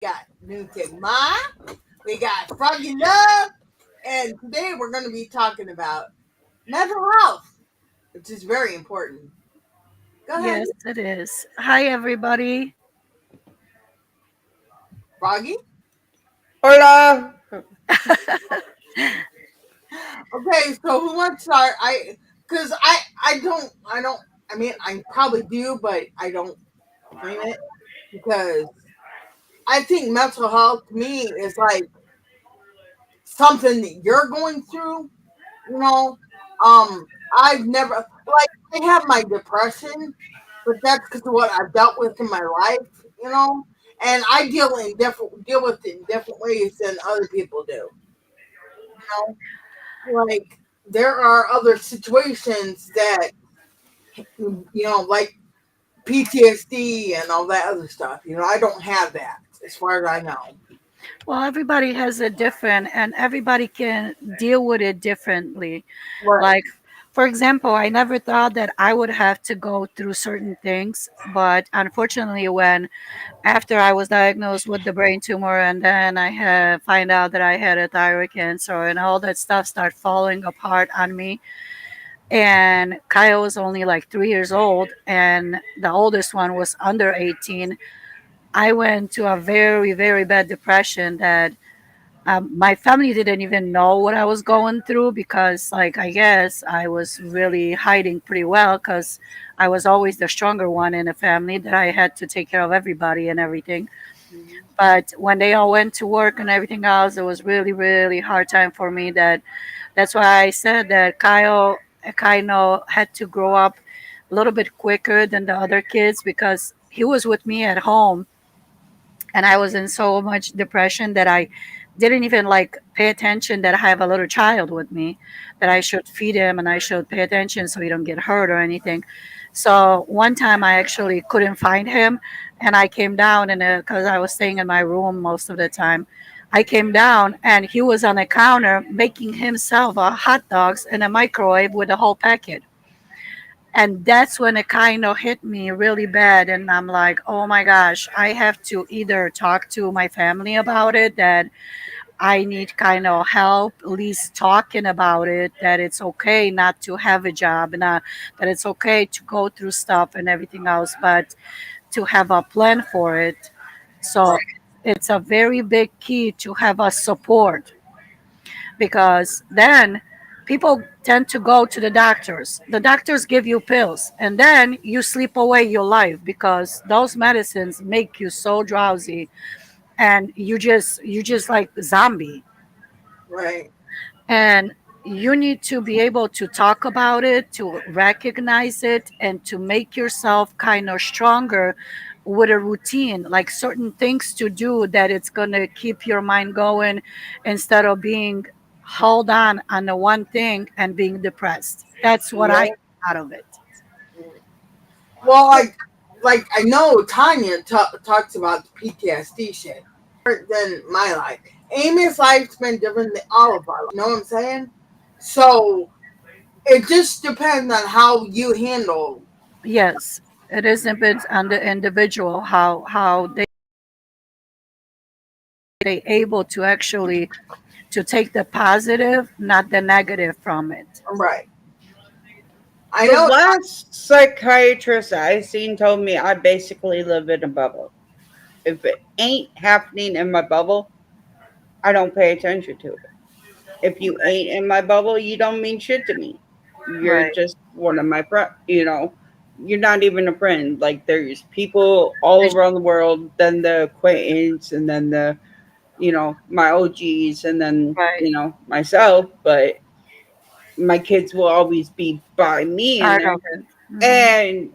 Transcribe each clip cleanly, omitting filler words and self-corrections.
got New Kid Ma, we got Froggy Love, and today we're going to be talking about mental health, which is very important. Go ahead, Yes, it is. Hi, everybody. Froggy. Hola. Okay, so who wants to start? Because I mean, I probably do, but I don't claim it because I think mental health to me is like something that you're going through. You know, I've never like I have my depression, but that's because of what I've dealt with in my life. You know, and I deal with it in different ways than other people do. You know, like there are other situations that like PTSD and all that other stuff. You know, I don't have that as far as I know. Well, everybody has a different, and everybody can deal with it differently. Right. Like, for example, I never thought that I would have to go through certain things, but unfortunately, when after I was diagnosed with the brain tumor, and then I had find out that I had a thyroid cancer, and all that stuff started falling apart on me. And Kyle was only like 3 years old, and the oldest one was under 18. I went to a very, very bad depression that my family didn't even know what I was going through because, like, I guess I was really hiding pretty well because I was always the stronger one in the family that I had to take care of everybody and everything. Mhm. But when they all went to work and everything else, it was really, really hard time for me. That's why I said that Kyle kind of had to grow up a little bit quicker than the other kids because he was with me at home and I was in so much depression that I didn't even like pay attention that I have a little child with me, that I should feed him and I should pay attention so he don't get hurt or anything. So one time I actually couldn't find him, and I came down and because I was staying in my room most of the time, I came down and he was on a counter making himself a hot dogs in a microwave with a whole packet. And that's when it kind of hit me really bad, and I'm like, oh my gosh, I have to either talk to my family about it, that I need kind of help at least talking about it, that it's okay not to have a job, and that it's okay to go through stuff and everything else, but to have a plan for it. So Right. it's a very big key to have a support, because then people tend to go to the doctors. The doctors give you pills, and then you sleep away your life because those medicines make you so drowsy, and you just like zombie. Right. And you need to be able to talk about it, to recognize it, and to make yourself kind of stronger with a routine, like certain things to do that it's going to keep your mind going instead of being held on the one thing and being depressed. That's what I Yep. got out of it. Well, like I know Tanya talks about the PTSD shit than my life. Amy's life's been different than all of our lives. You know what I'm saying? So it just depends on how you handle. Yes, it is depends on the individual how they able to actually to take the positive, not the negative from it. Right. I The know. last psychiatrist I seen told me I basically live in a bubble. If it ain't happening in my bubble, I don't pay attention to it. If you ain't in my bubble, you don't mean shit to me. You're Right. just one of my friends. You're not even a friend. Like there's people all around the world, then the acquaintance, and then my OGs, and then Right. myself. But my kids will always be by me in Part there. of it. Hmm. And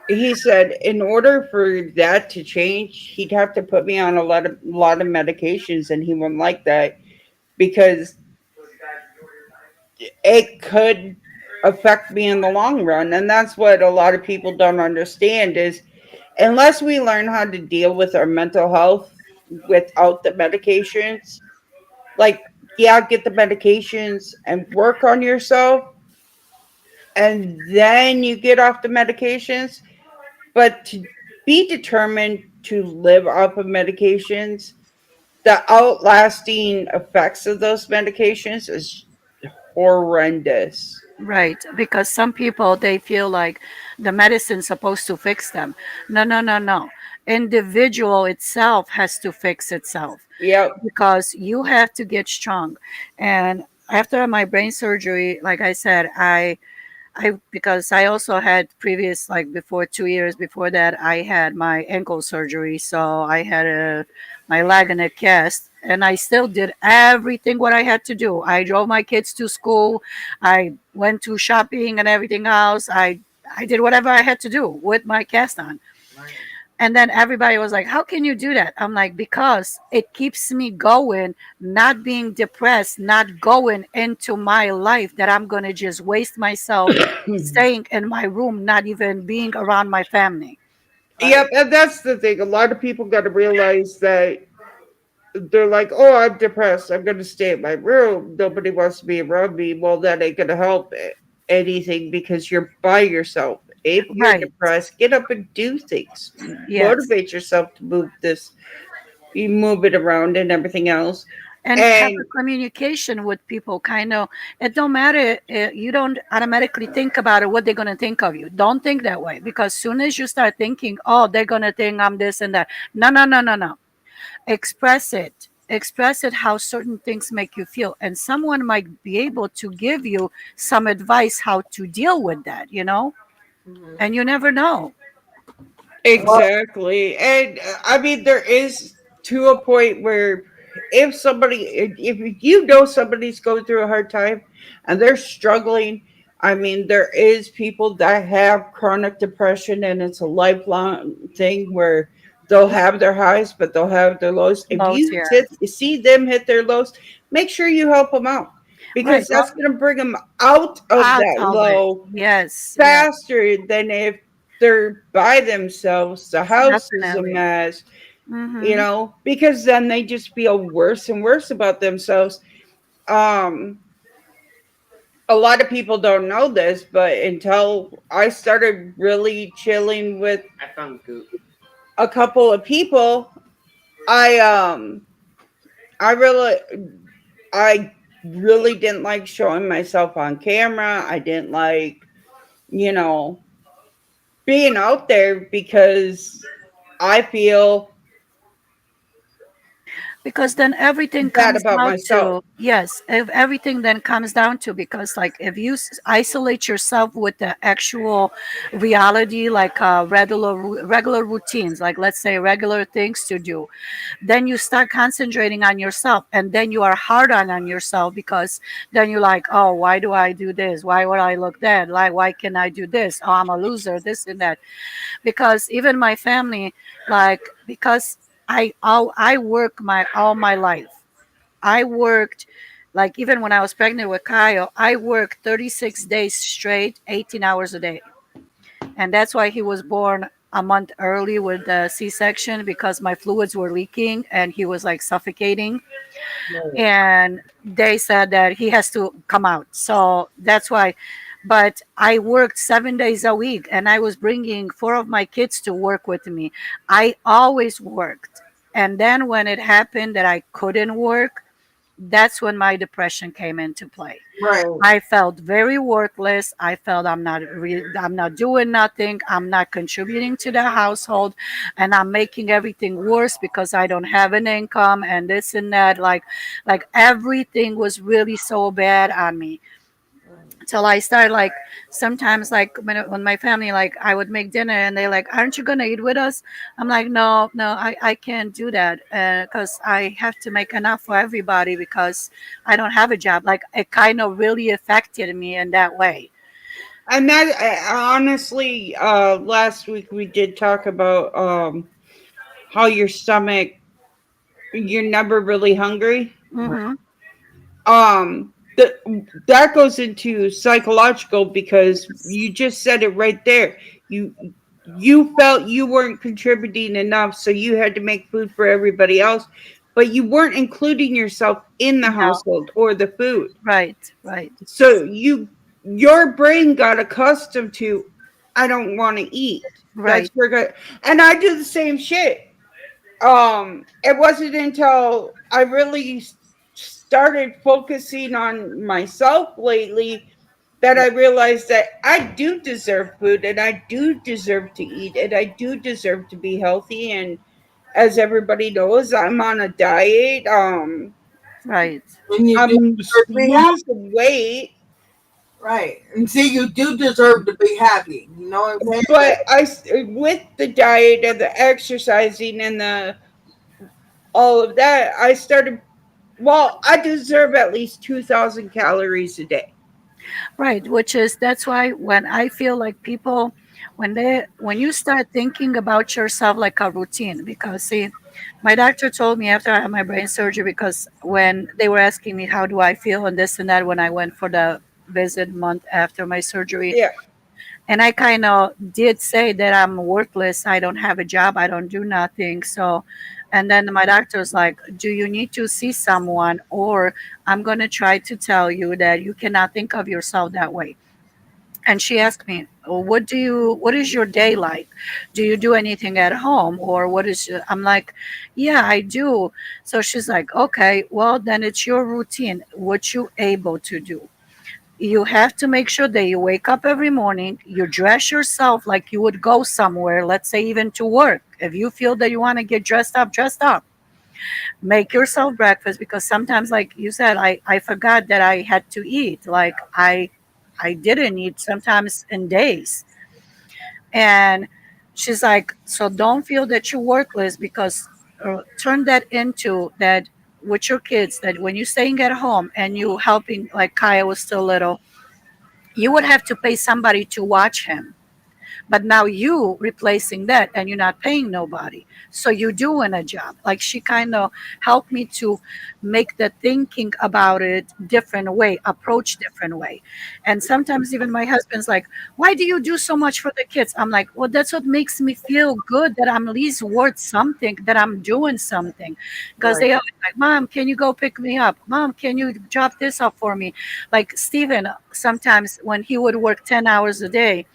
he said in order for that to change, he'd have to put me on a lot of medications, and he wouldn't like that because it could affect me in the long run. And that's what a lot of people don't understand is unless we learn how to deal with our mental health without the medications, like, yeah, get the medications and work on yourself, and then you get off the medications. But to be determined to live off of medications, the outlasting effects of those medications is horrendous. Right, because some people they feel like the medicine's supposed to fix them. No, no, no, no. Individual itself has to fix itself Yep. because you have to get strong. And after my brain surgery, like I said, I because I also had previous like before 2 years before that I had my ankle surgery, so I had my leg in a cast, and I still did everything what I had to do. I drove my kids to school, I went to shopping and everything else. I did whatever I had to do with my cast on. Right. And then everybody was like, "How can you do that?" I'm like, "Because it keeps me going, not being depressed, not going into my life that I'm going to just waste myself staying in my room, not even being around my family." Yep, Right. and that's the thing. A lot of people got to realize that they're like, "Oh, I'm depressed. I'm going to stay in my room. Nobody wants to be around me." Well, that ain't going to help anything because you're by yourself. If you're Right. depressed, get up and do things. Yes. Motivate yourself to move this. You move it around and everything else. And have a And communication with people, kind of. It don't matter, you don't automatically think about it what they're going to think of you. Don't think that way, because soon as you start thinking, oh, they're going to think I'm this and that. No, no, no, no, no. Express it how certain things make you feel, and someone might be able to give you some advice how to deal with that, Mhm. and you never know. Well, exactly. And I mean, there is to a point where if somebody, if you know somebody's going through a hard time and they're struggling, I mean, there is people that have chronic depression and it's a lifelong thing where they'll have their highs, but they'll have their lows. If Lows, you yeah. see them hit their lows, make sure you help them out Right. because that's going to bring them out of Out that of it. low Yes, yes. faster than if they're by themselves. The house is a Definitely. mess, Mm-hmm. because then they just feel worse and worse about themselves. Um, a lot of people don't know this, but until I started really chilling with a couple of people, I I really I really didn't like showing myself on camera. I didn't like, you know, being out there because I feel Because then everything bad comes about down myself. to, yes, if everything then comes down to, because like if you isolate yourself with the actual reality, like regular routines, like let's say regular things to do, then you start concentrating on yourself, and then you are hard on yourself, because then you're like, oh, why do I do this, why would I look that, like why can I do this, oh, I'm a loser, this and that. Because even my family, like, because I work my all my life. I worked, like, even when I was pregnant with Kyle, I worked 36 days straight, 18 hours a day. And that's why he was born a month early with the C-section, because my fluids were leaking and he was like suffocating, right. and they said that he has to come out. So that's why. But I worked 7 days a week, and I was bringing four of my kids to work with me. I always worked. And then when it happened that I couldn't work, that's when my depression came into play. Right. I felt very worthless. I felt I'm not doing nothing. I'm not contributing to the household, and I'm making everything worse because I don't have an income and this and that. Like everything was really so bad on me, Right. till I started, like, sometimes, like, when my family, like, I would make dinner and they like, aren't you gonna eat with us? I'm like, no, no, I can't do that, because I have to make enough for everybody, because I don't have a job. Like, it kind of really affected me in that way. And that honestly, last week we did talk about how your stomach, you're never really hungry. Mm-hmm. That goes into psychological because you just said it right there. You felt you weren't contributing enough, so you had to make food for everybody else, but you weren't including yourself in the No. household or the food. Right, right, So your brain got accustomed to, I don't want to eat. That's right. where good. And I do the same shit. It wasn't until I really started focusing on myself lately that I realized that I do deserve food and I do deserve to eat and I do deserve to be healthy. And as everybody knows, I'm on a diet. Right. And you do I'm deserve to be happy. losing weight, Right. And see, you do deserve to be happy. You know what I'm saying? but with the diet and the exercising and the all of that, I started. Well, I deserve at least 2,000 calories a day. Right, which is that's why when I feel like people when you start thinking about yourself like a routine, because see, my doctor told me after I had my brain surgery, because when they were asking me how do I feel and this and that when I went for the visit month after my surgery, Yeah, and I kind of did say that I'm worthless, I don't have a job, I don't do nothing. So, and then my doctor was like, do you need to see someone, or I'm going to try to tell you that you cannot think of yourself that way. And she asked me, "Well, what is your day like? Do you do anything at home, or what is I'm like, yeah, I do." So she's like, okay, well then it's your routine, what you able to do. You have to make sure that you wake up every morning, you dress yourself like you would go somewhere, let's say even to work. If you feel that you want to get dressed up, make yourself breakfast, because sometimes, like you said, I forgot that I had to eat. Like I didn't eat sometimes in days. And she's like, so don't feel that you're worthless, because turn that into that with your kids, that when you're staying at home and you helping, like Kaya was still little, you would have to pay somebody to watch him, but now you replacing that and you're not paying nobody, so you're doing a job. Like she kind of helped me to make the thinking about it different way, approach different way. And sometimes even my husband's like, why do you do so much for the kids? I'm like, well, that's what makes me feel good, that I'm at least worth something, that I'm doing something. Because Right. they always like, mom, can you go pick me up? Mom, can you drop this off for me? Like Steven, sometimes when he would work 10 hours a day,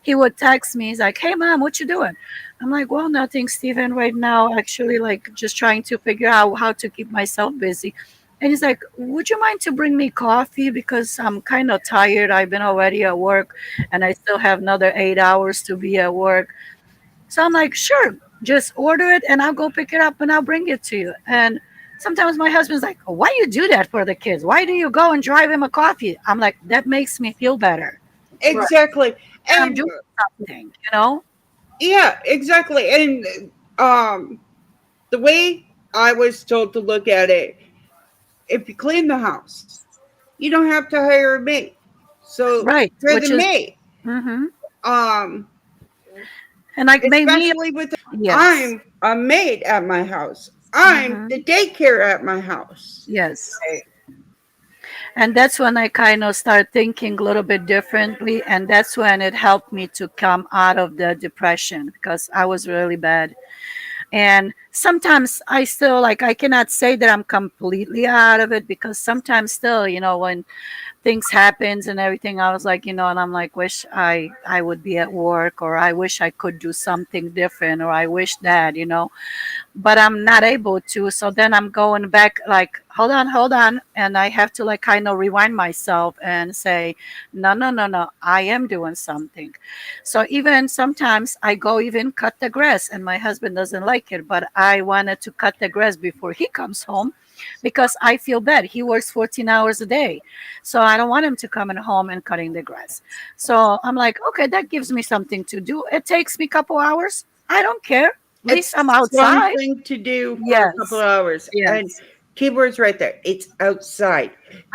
he would text me. He's like, "Hey, mom, what you doing?" I'm like, "Well, nothing, Steven. Right now, actually, like just trying to figure out how to keep myself busy." And he's like, "Would you mind to bring me coffee, because I'm kind of tired. I've been already at work, and I still have another 8 hours to be at work." So I'm like, "Sure, just order it, and I'll go pick it up, and I'll bring it to you." And sometimes my husband's like, oh, "Why you do that for the kids? Why do you go and drive him a coffee?" I'm like, "That makes me feel better. Right. exactly. I'm And doing something, you know." yeah, exactly. And um, the way I was told to look at it, if you clean the house, you don't have to hire a maid. So Right, you're the which is, maid. hmm Um, and like made me, especially with yes, I'm a maid at my house. I'm the hmm daycare at my house. yes. Right. And that's when I kind of start thinking a little bit differently, and that's when it helped me to come out of the depression, because I was really bad. And sometimes I still, like, I cannot say that I'm completely out of it, because sometimes still, when things happens and everything, I was like, and I'm like, wish I would be at work, or I wish I could do something different, or I wish that, but I'm not able to. So then I'm going back, like, hold on. And I have to, like, kind of rewind myself and say, no, no, no, no, I am doing something. So even sometimes I go even cut the grass, and my husband doesn't like it, but I wanted to cut the grass before he comes home, because I feel bad. He works 14 hours a day. So I don't want him to come in home and cutting the grass. So I'm like, okay, that gives me something to do. It takes me a couple hours. I don't care. At least I'm It's outside. something to do for a couple Yes. of hours. And Yes. keywords right there. It's outside.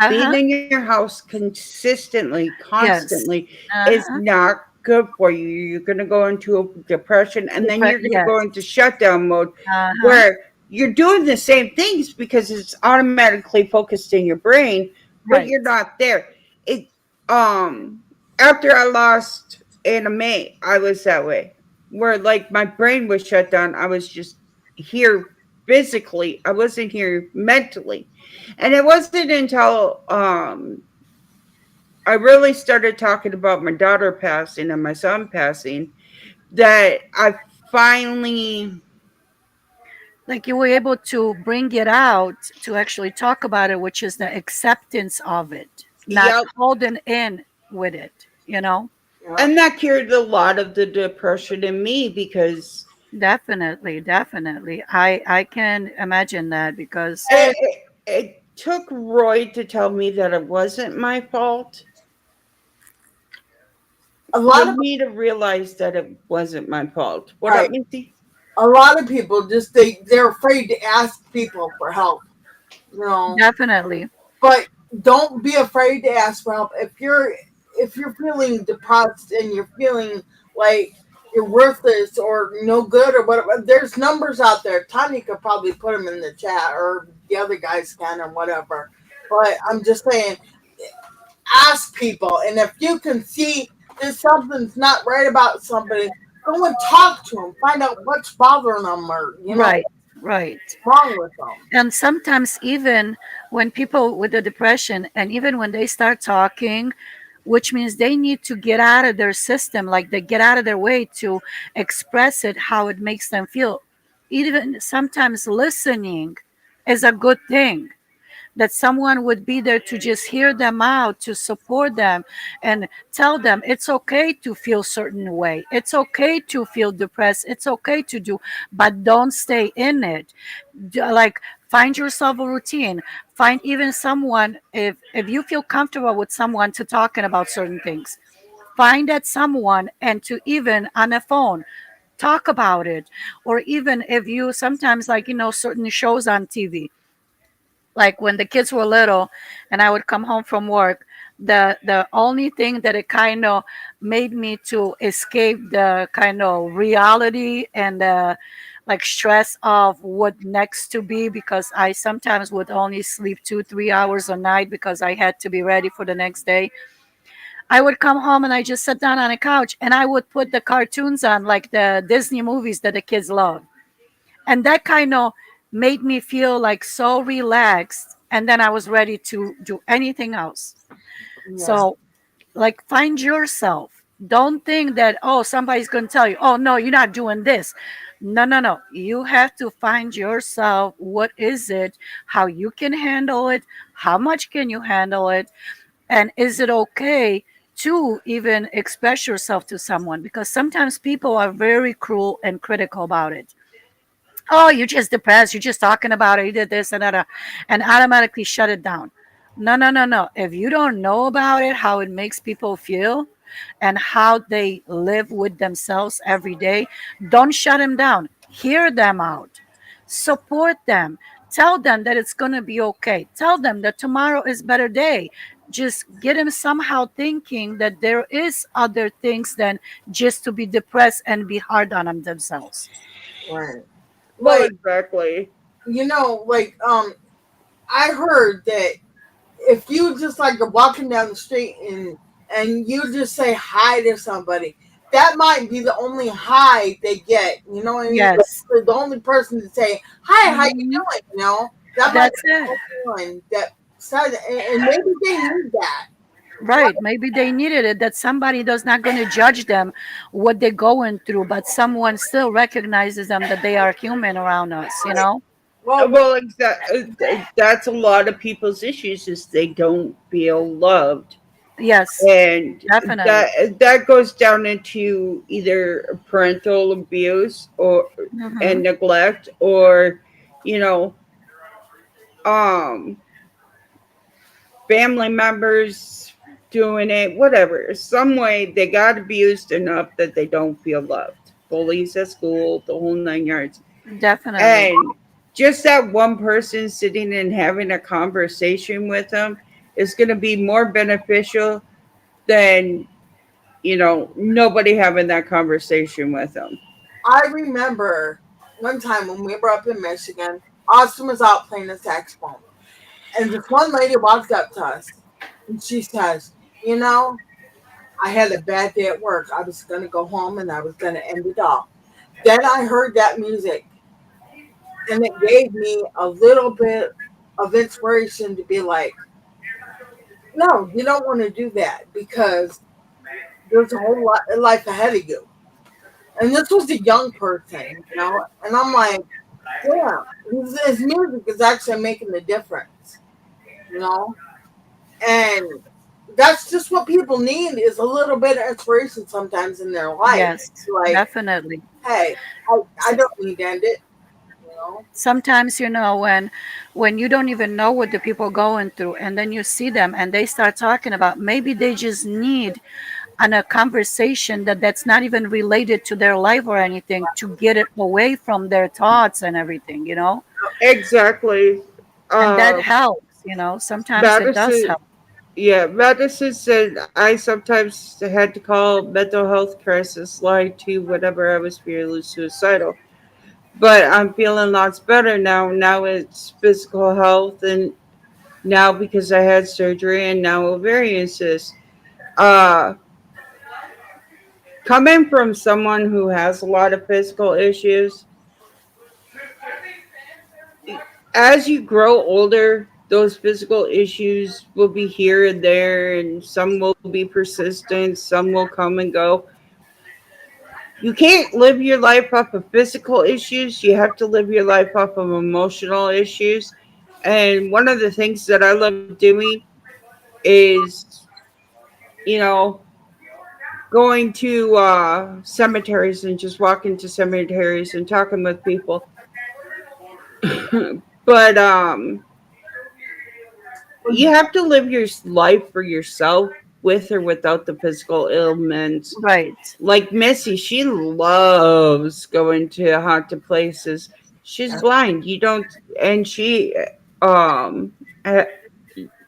Being Uh-huh. in your house consistently, Yes. constantly is Uh-huh. not good for you. You're going to go into a depression and then you're going to go Yes. into shutdown mode Uh-huh. where you're doing the same things because it's automatically focused in your brain, but you're Right. not there. It after I lost Anna May, I was that way where like my brain was shut down. I was just here physically. I wasn't here mentally. And it wasn't until I really started talking about my daughter passing and my son passing that I finally like you were able to bring it out to actually talk about it, which is the acceptance of it, not Yep. holding in with it, you know? Yeah. And that cured a lot of the depression in me because Definitely, definitely. I can imagine that because it took Roy to tell me that it wasn't my fault A for lot of me to realize that it wasn't my fault. What up, right. Missy? A lot of people just they're afraid to ask people for help. You know, definitely. but don't be afraid to ask for help if you're feeling depressed and you're feeling like you're worthless or no good or whatever. There's numbers out there. Tanya could probably put them in the chat or the other guys can or whatever. But I'm just saying, ask people, and if you can see that something's not right about somebody, go and talk to them. Find out what's bothering them or Right, right. what's wrong with them. And sometimes even when people with the depression and even when they start talking, which means they need to get out of their system, like they get out of their way to express it how it makes them feel. Even sometimes listening is a good thing, that someone would be there to just hear them out, to support them and tell them it's okay to feel certain way, it's okay to feel depressed, it's okay to do, but don't stay in it. Like, find yourself a routine, find even someone, if you feel comfortable with someone to talking about certain things, find that someone and to even on a phone talk about it. Or even if you sometimes, like, certain shows on TV, like when the kids were little and I would come home from work, the only thing that it kind of made me to escape the kind of reality and the like stress of what next to be, because I sometimes would only sleep 2 3 hours a night because I had to be ready for the next day. I would come home and I just sat down on a couch and I would put the cartoons on, like the Disney movies that the kids love, and that kind of made me feel like so relaxed, and then I was ready to do anything else. Yeah, So, like, find yourself. Don't think that, oh, somebody's going to tell you, oh no, you're not doing this. No, no, no, you have to find yourself. What is it, how you can handle it, how much can you handle it, and is it okay to even express yourself to someone, because sometimes people are very cruel and critical about it. Oh, you're just depressed, you're just talking about it, you did this and that, and automatically shut it down. No, no, no, no. If you don't know about it, how it makes people feel and how they live with themselves every day, don't shut them down. Hear them out. Support them. Tell them that it's going to be okay. Tell them that tomorrow is better day. Just get them somehow thinking that there is other things than just to be depressed and be hard on them themselves. right. Well, Like, exactly. like I heard that if you just like are walking down the street and you just say hi to somebody, that might be the only hi they get. You know what I mean? Yes. Like, the only person to say hi, how you Mhm. doing? You know, that might That's be it. the only one that says, and maybe they need that. Right. Maybe they needed it, that somebody does not going to judge them what they're going through, but someone still recognizes them that they are human around us, you Right. know? Well, Well, that's a lot of people's issues is they don't feel loved, Yes, and definitely. that goes down into either parental abuse or Hmm. and neglect, or you know, um, family members doing it, whatever. Some way they got abused enough that they don't feel loved. Bullies at school, the whole 9 yards. Definitely. And just that one person sitting and having a conversation with them is going to be more beneficial than, nobody having that conversation with them. I remember one time when we were up in Michigan, Austin was out playing the saxophone, and this one lady walked up to us, and she says, "You know, I had a bad day at work. I was going to go home and I was going to end it all. Then I heard that music, and it gave me a little bit of inspiration to be like, no, you don't want to do that because there's a whole lot of life ahead of you." And this was a young person, you know, and I'm like, Yeah, his music is actually making the difference, you know, and that's just what people need is a little bit of inspiration sometimes in their life. Yes, Like, definitely. hey, I don't need to end it, you know. Sometimes, when you don't even know what the people are going through, and then you see them and they start talking about, maybe they just need a conversation that's not even related to their life or anything, to get it away from their thoughts and everything. Exactly. And that Uh, helps. Sometimes it does Madison, help. yeah, Madison said I sometimes had to call mental health crisis line too whenever I was feeling suicidal. But I'm feeling lots better now. Now it's physical health, and now because I had surgery and now ovarian cysts. Uh, Coming from someone who has a lot of physical issues, as you grow older, those physical issues will be here and there, and some will be persistent, some will come and go. You can't live your life off of physical issues, you have to live your life off of emotional issues. And one of the things that I love doing is, you know, going to cemeteries and just walking to cemeteries and talking with people. But you have to live your life for yourself with or without the physical ailments. Right. Like Missy, she loves going to haunted places. She's blind. You don't, and um, uh,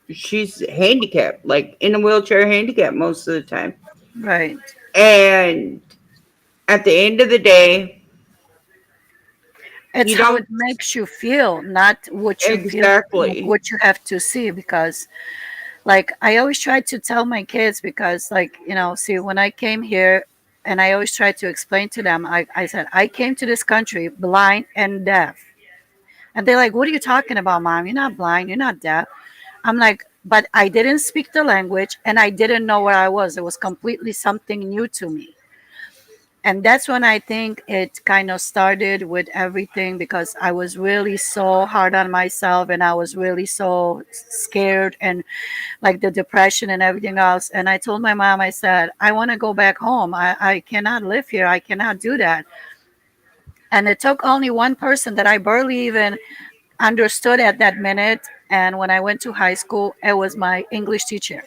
she's handicapped, like in a wheelchair handicap most of the time. Right. And at the end of the day, It's you how don't it makes you feel, not what you feel, like exactly. what you have to see. Because, like, I always try to tell my kids, because, like, see, when I came here, and I always try to explain to them, I said, I came to this country blind and deaf. And they're like, what are you talking about, mom? You're not blind, you're not deaf. I'm like, but I didn't speak the language and I didn't know where I was. It was completely something new to me. And that's when I think it kind of started with everything, because I was really so hard on myself and I was really so scared, and like the depression and everything else. And I told my mom, I said, I want to go back home. I cannot live here. I cannot do that. And it took only one person that I barely even understood at that minute. And when I went to high school, it was my English teacher.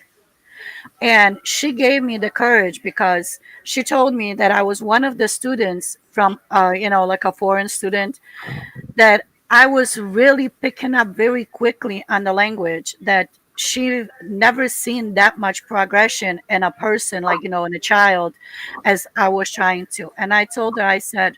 And she gave me the courage, because she told me that I was one of the students from, like a foreign student, that I was really picking up very quickly on the language, that she never seen that much progression in a person, like, in a child, as I was trying to. And I told her, I said,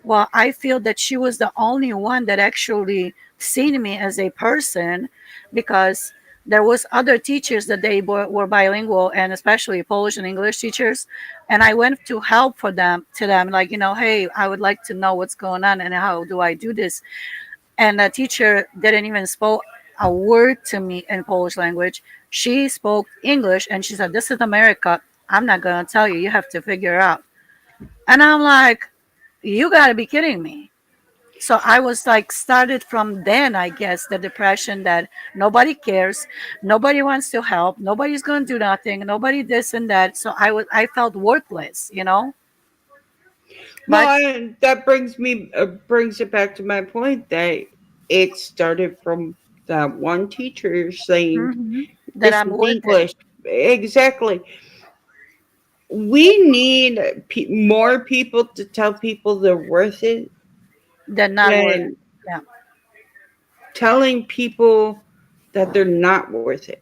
well, I feel that she was the only one that actually seen me as a person, because there was other teachers that they were bilingual, and especially Polish and English teachers. And I went to help for them to them, like, hey, I would like to know what's going on and how do I do this. And the teacher didn't even spoke a word to me in Polish language. She spoke English and she said, this is America. I'm not going to tell you. You have to figure it out. And I'm like, you got to be kidding me. So I was like, started from then, I guess, the depression, that nobody cares, nobody wants to help, nobody's going to do nothing, nobody this and that. So I felt worthless. Well, But that brings it back to my point that it started from that one teacher saying, mhm, that "This I'm is worth it, English." Exactly. We need more people to tell people they're worth it that not worth. than Yeah. telling people that they're not worth it.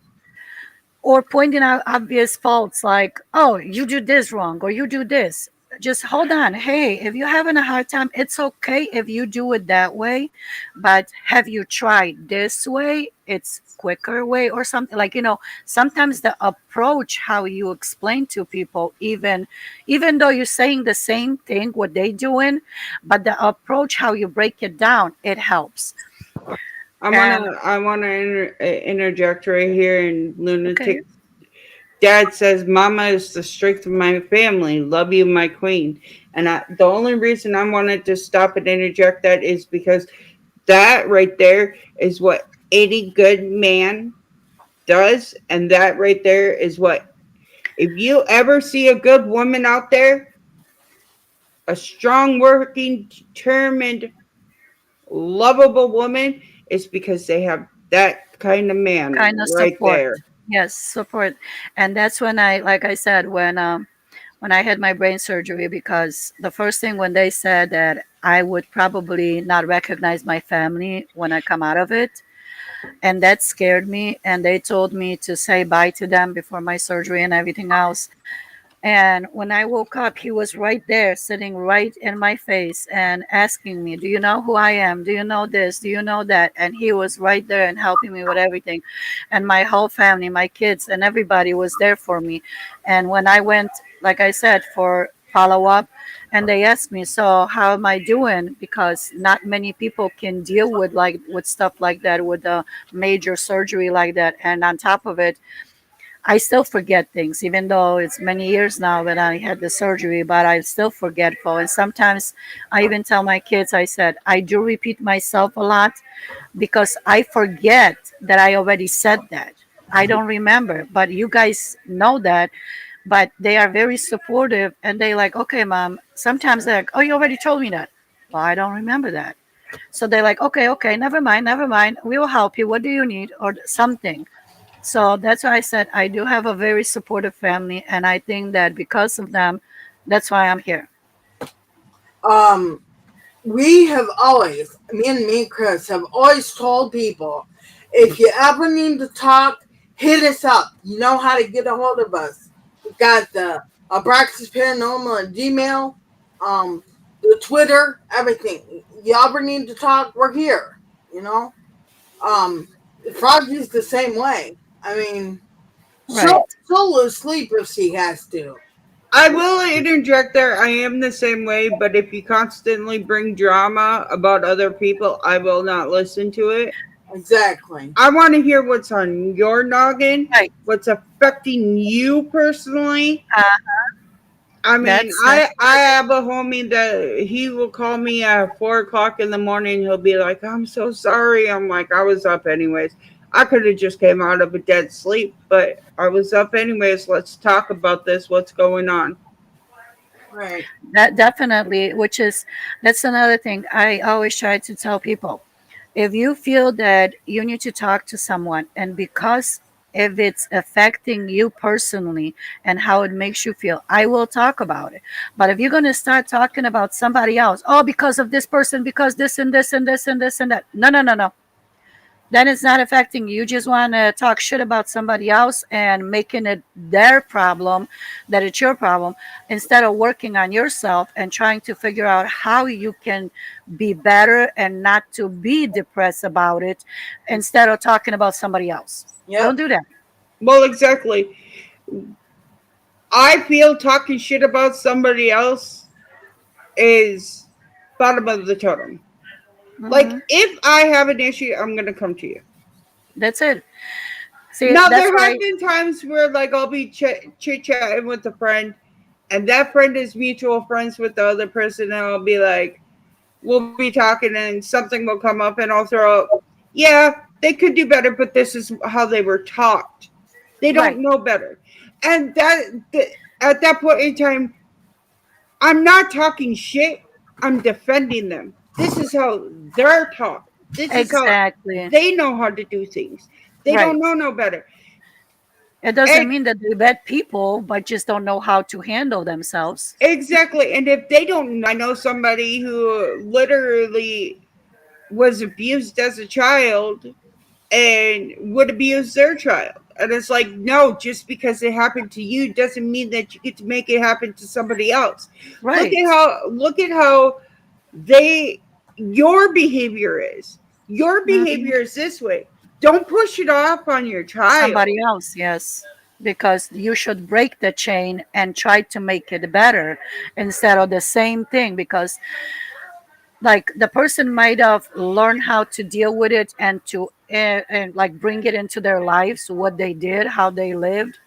Or pointing out obvious faults, like, oh, you do this wrong or you do this. Just hold on. Hey, if you're having a hard time, it's okay if you do it that way, but have you tried this way? It's quicker way or something, like, sometimes the approach, how you explain to people, even though you're saying the same thing what they doing, but the approach, how you break it down, it helps. I wanna And I wanna interject right here, and okay. lunatic. dad says, "Mama is the strength of my family. Love you, my queen." And the only reason I wanted to stop and interject that is because that right there is what any good man does, and that right there is what, if you ever see a good woman out there, a strong, working, determined, lovable woman, it's because they have that kind of man Kind of right support. there. Yes, support. And that's when I, like I said, when I had my brain surgery, because the first thing when they said that I would probably not recognize my family when I come out of it, and that scared me. And they told me to say bye to them before my surgery and everything else. And when I woke up, he was right there, sitting right in my face and asking me, "Do you know who I am? Do you know this? Do you know that?" And he was right there and helping me with everything. And my whole family, my kids, and everybody was there for me. And when I went, like I said, for follow up, and they asked me, "So how am I doing?" Because not many people can deal with with stuff like that, with a major surgery like that. And on top of it, I still forget things, even though it's many years now that I had the surgery, but I'm still forgetful. And sometimes I even tell my kids, I said, I do repeat myself a lot because I forget that I already said that. I don't remember, but you guys know that. But they are very supportive and they like, okay, mom. Sometimes they're like, oh, you already told me that. Well, I don't remember that. So they're like, okay, okay, never mind, never mind. We will help you. What do you need? Or something. So that's why I said I do have a very supportive family, and I think that because of them, that's why I'm here. Um, we have always, me and Chris have always told people, if you ever need to talk, hit us up. You know how to get a hold of us. We got the Abraxas Paranormal at Gmail, um, the Twitter, everything. You ever need to talk, we're here. You know, um, Froggy's the same way. I mean, Right. she'll lose sleep if she has to. I will interject there. I am the same way, but if you constantly bring drama about other people, I will not listen to it. Exactly. I want to hear what's on your noggin, Right. what's affecting you personally. Uh, I mean, that's I another thing. have a homie that he will call me at 4 o'clock in the morning. He'll be like, "I'm so sorry." I'm like, "I was up anyways. I could have just came out of a dead sleep, but I was up anyways. Let's talk about this. What's going on?" Right. That definitely, which is that's another thing I always try to tell people. If you feel that you need to talk to someone, and because if it's affecting you personally and how it makes you feel, I will talk about it. But if you're going to start talking about somebody else, oh, because of this person, because this and this and this and this and that, no, no, no, no, then it's not affecting you. You just want to talk shit about somebody else and making it their problem, that it's your problem, instead of working on yourself and trying to figure out how you can be better and not to be depressed about it instead of talking about somebody else. Don't Yep. do that. Well, exactly. I feel talking shit about somebody else is bottom of the totem. Hmm. Like, if I have an issue, I'm going to come to you. That's it. See, Now, that's there have why. been times where, like, I'll be chit chatting with a friend, and that friend is mutual friends with the other person, and I'll be like, we'll be talking, and something will come up, and I'll throw out, yeah, they could do better, but this is how they were taught. They Right. don't know better. And at that point in time, I'm not talking shit. I'm defending them. This is how they're taught. This is how Exactly. they know how to do things. They don't Right. know no better. It doesn't And mean that they're bad people, but just don't know how to handle themselves. exactly. And if they don't know, I know somebody who literally was abused as a child and would abuse their child. And it's like, no, just because it happened to you doesn't mean that you get to make it happen to somebody else. Right. Look at how they your behavior is. Your Mhm. behavior is this way. Don't push it off on your Somebody child. else, yes. Because you should break the chain and try to make it better instead of the same thing. Because, like, the person might have learned how to deal with it and to and like bring it into their lives, what they did, how they lived.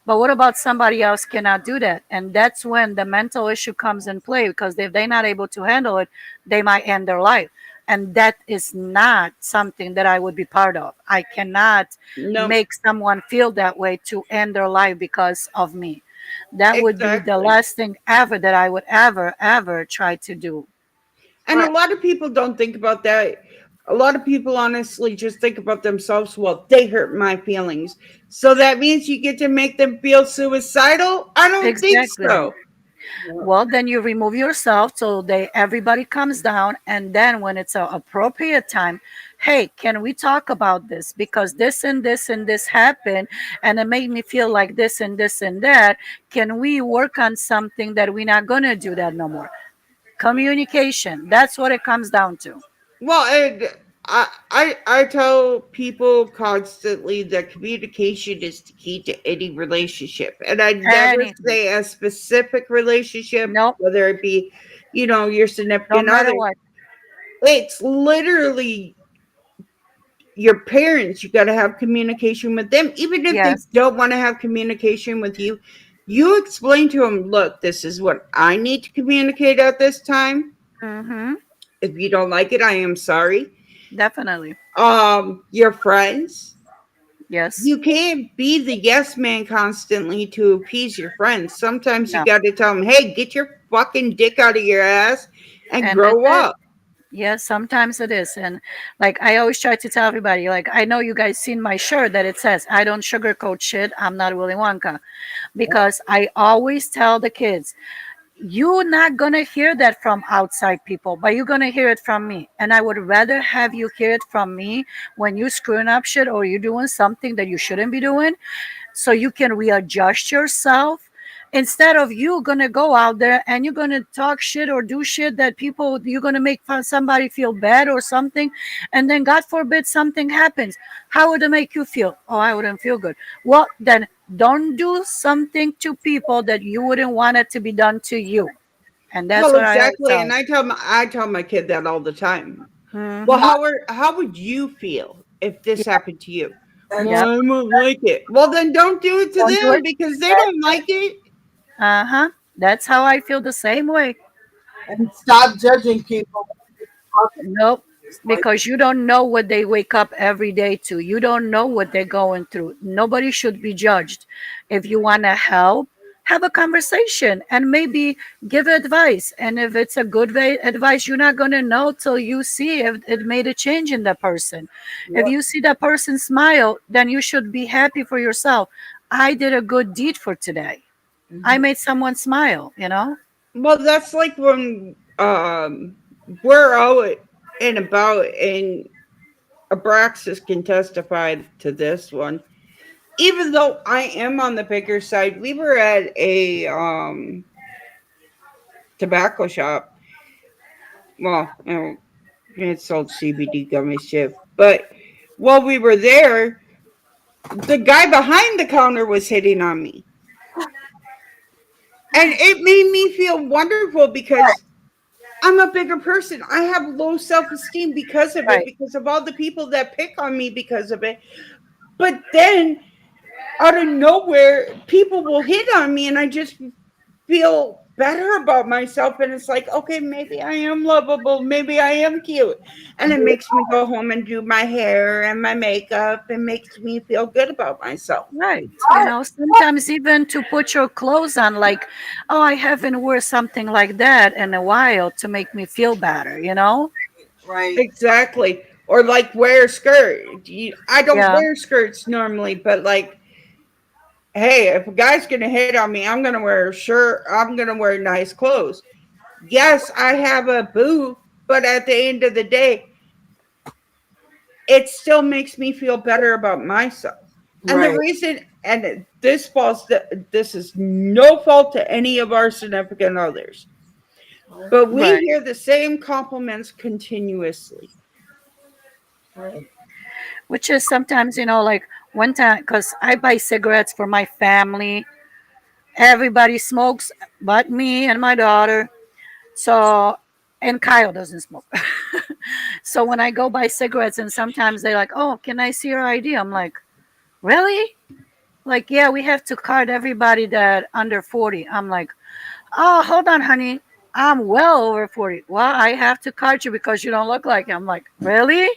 But what about somebody else cannot do that? And that's when the mental issue comes in play, because if they're not able to handle it, they might end their life. And that is not something that I would be part of. I cannot No, make someone feel that way to end their life because of me. That would be the exactly. last thing ever that I would ever try to do. And a Right. lot of people don't think about that. A lot of people honestly just think about themselves. Well, they hurt my feelings. So that means you get to make them feel suicidal? I don't think Exactly. so. Yeah. Well, then you remove yourself so they everybody comes down, and then when it's a appropriate time, hey, can we talk about this? Because this and this and this happened, and it made me feel like this and this and that. Can we work on something that we're not gonna do that no more? Communication. That's what it comes down to. Well, and I tell people constantly that communication is the key to any relationship. And I never Anything. say a specific relationship, Nope. whether it be, your No significant matter other. what. It's literally your parents. You got to have communication with them, even if they Yes. don't want to have communication with you. You explain to them, look, this is what I need to communicate at this time. Mm-hmm. If you don't like it, I am sorry. Definitely. Your friends, Yes. you can't be the yes man constantly to appease your friends. Sometimes you No. got to tell them, hey, get your fucking dick out of your ass and And that's grow it. up. Yes, sometimes it is. And like I always try to tell everybody, like I know you guys seen my shirt that it says, I don't sugarcoat shit. I'm not Willy Wonka. Because I always tell the kids, you're not gonna hear that from outside people, but you're gonna hear it from me. And I would rather have you hear it from me when you screwing up shit or you're doing something that you shouldn't be doing, so you can readjust yourself, instead of you gonna go out there and you're gonna talk shit or do shit that people, you're gonna make somebody feel bad or something, and then god forbid something happens. How would it make you feel? Oh, I wouldn't feel good. Well, then don't do something to people that you wouldn't want it to be done to you. And that's Well, what I always exactly. And tell. I tell my kid that all the time. Well, Mm-hmm. how would you feel if this Yeah. happened to you? Well, Yep. And I won't like it. Well, then don't do it to Don't do them it. because they don't like it. Uh-huh. That's how I feel, the same way. stop judging people. Nope, It's like, because you don't know what they wake up every day to. You don't know what they're going through. Nobody should be judged. If you want to help, have a conversation and maybe give advice. And if it's a good advice, you're not going to know till you see if it made a change in that person. If yeah. you see that person smile, then you should be happy for yourself. I did a good deed for today. I Mhm. made someone smile, you know? Well, that's like when we're out and about, and Abraxas can testify to this one. Even though I am on the bigger side, we were at a tobacco shop. Well, it sold CBD gummies too. But while we were there, the guy behind the counter was hitting on me. And it made me feel wonderful because I'm a bigger person. I have low self esteem because of it, Right, because of all the people that pick on me because of it. But then out of nowhere, people will hit on me, and I just feel better about myself. And it's like, okay, maybe I am lovable. Maybe I am cute. And it makes me go home and do my hair and my makeup and makes me feel good about myself. right. You know, sometimes even to put your clothes on, like, oh, I haven't worn something like that in a while to make me feel better, you know? Right. Exactly. Or like wear a skirt. I don't Yeah, wear skirts normally, but like, hey, if a guy's gonna hit on me, I'm gonna wear a shirt. I'm gonna wear nice clothes. Yes, I have a boo, but at the end of the day, it still makes me feel better about myself. And the Right. reason, and this is no fault to any of our significant others, but we right. hear the same compliments continuously. Right. Which is sometimes, you know, like one time, because I buy cigarettes for my family. Everybody smokes but me and my daughter. So, and Kyle doesn't smoke. So when I go buy cigarettes, and sometimes they're like, oh, can I see your ID? I'm like, really? like, yeah, we have to card everybody that under 40. I'm like, oh, hold on, honey. I'm well over 40. Well, I have to card you because you don't look like it. I'm like, really?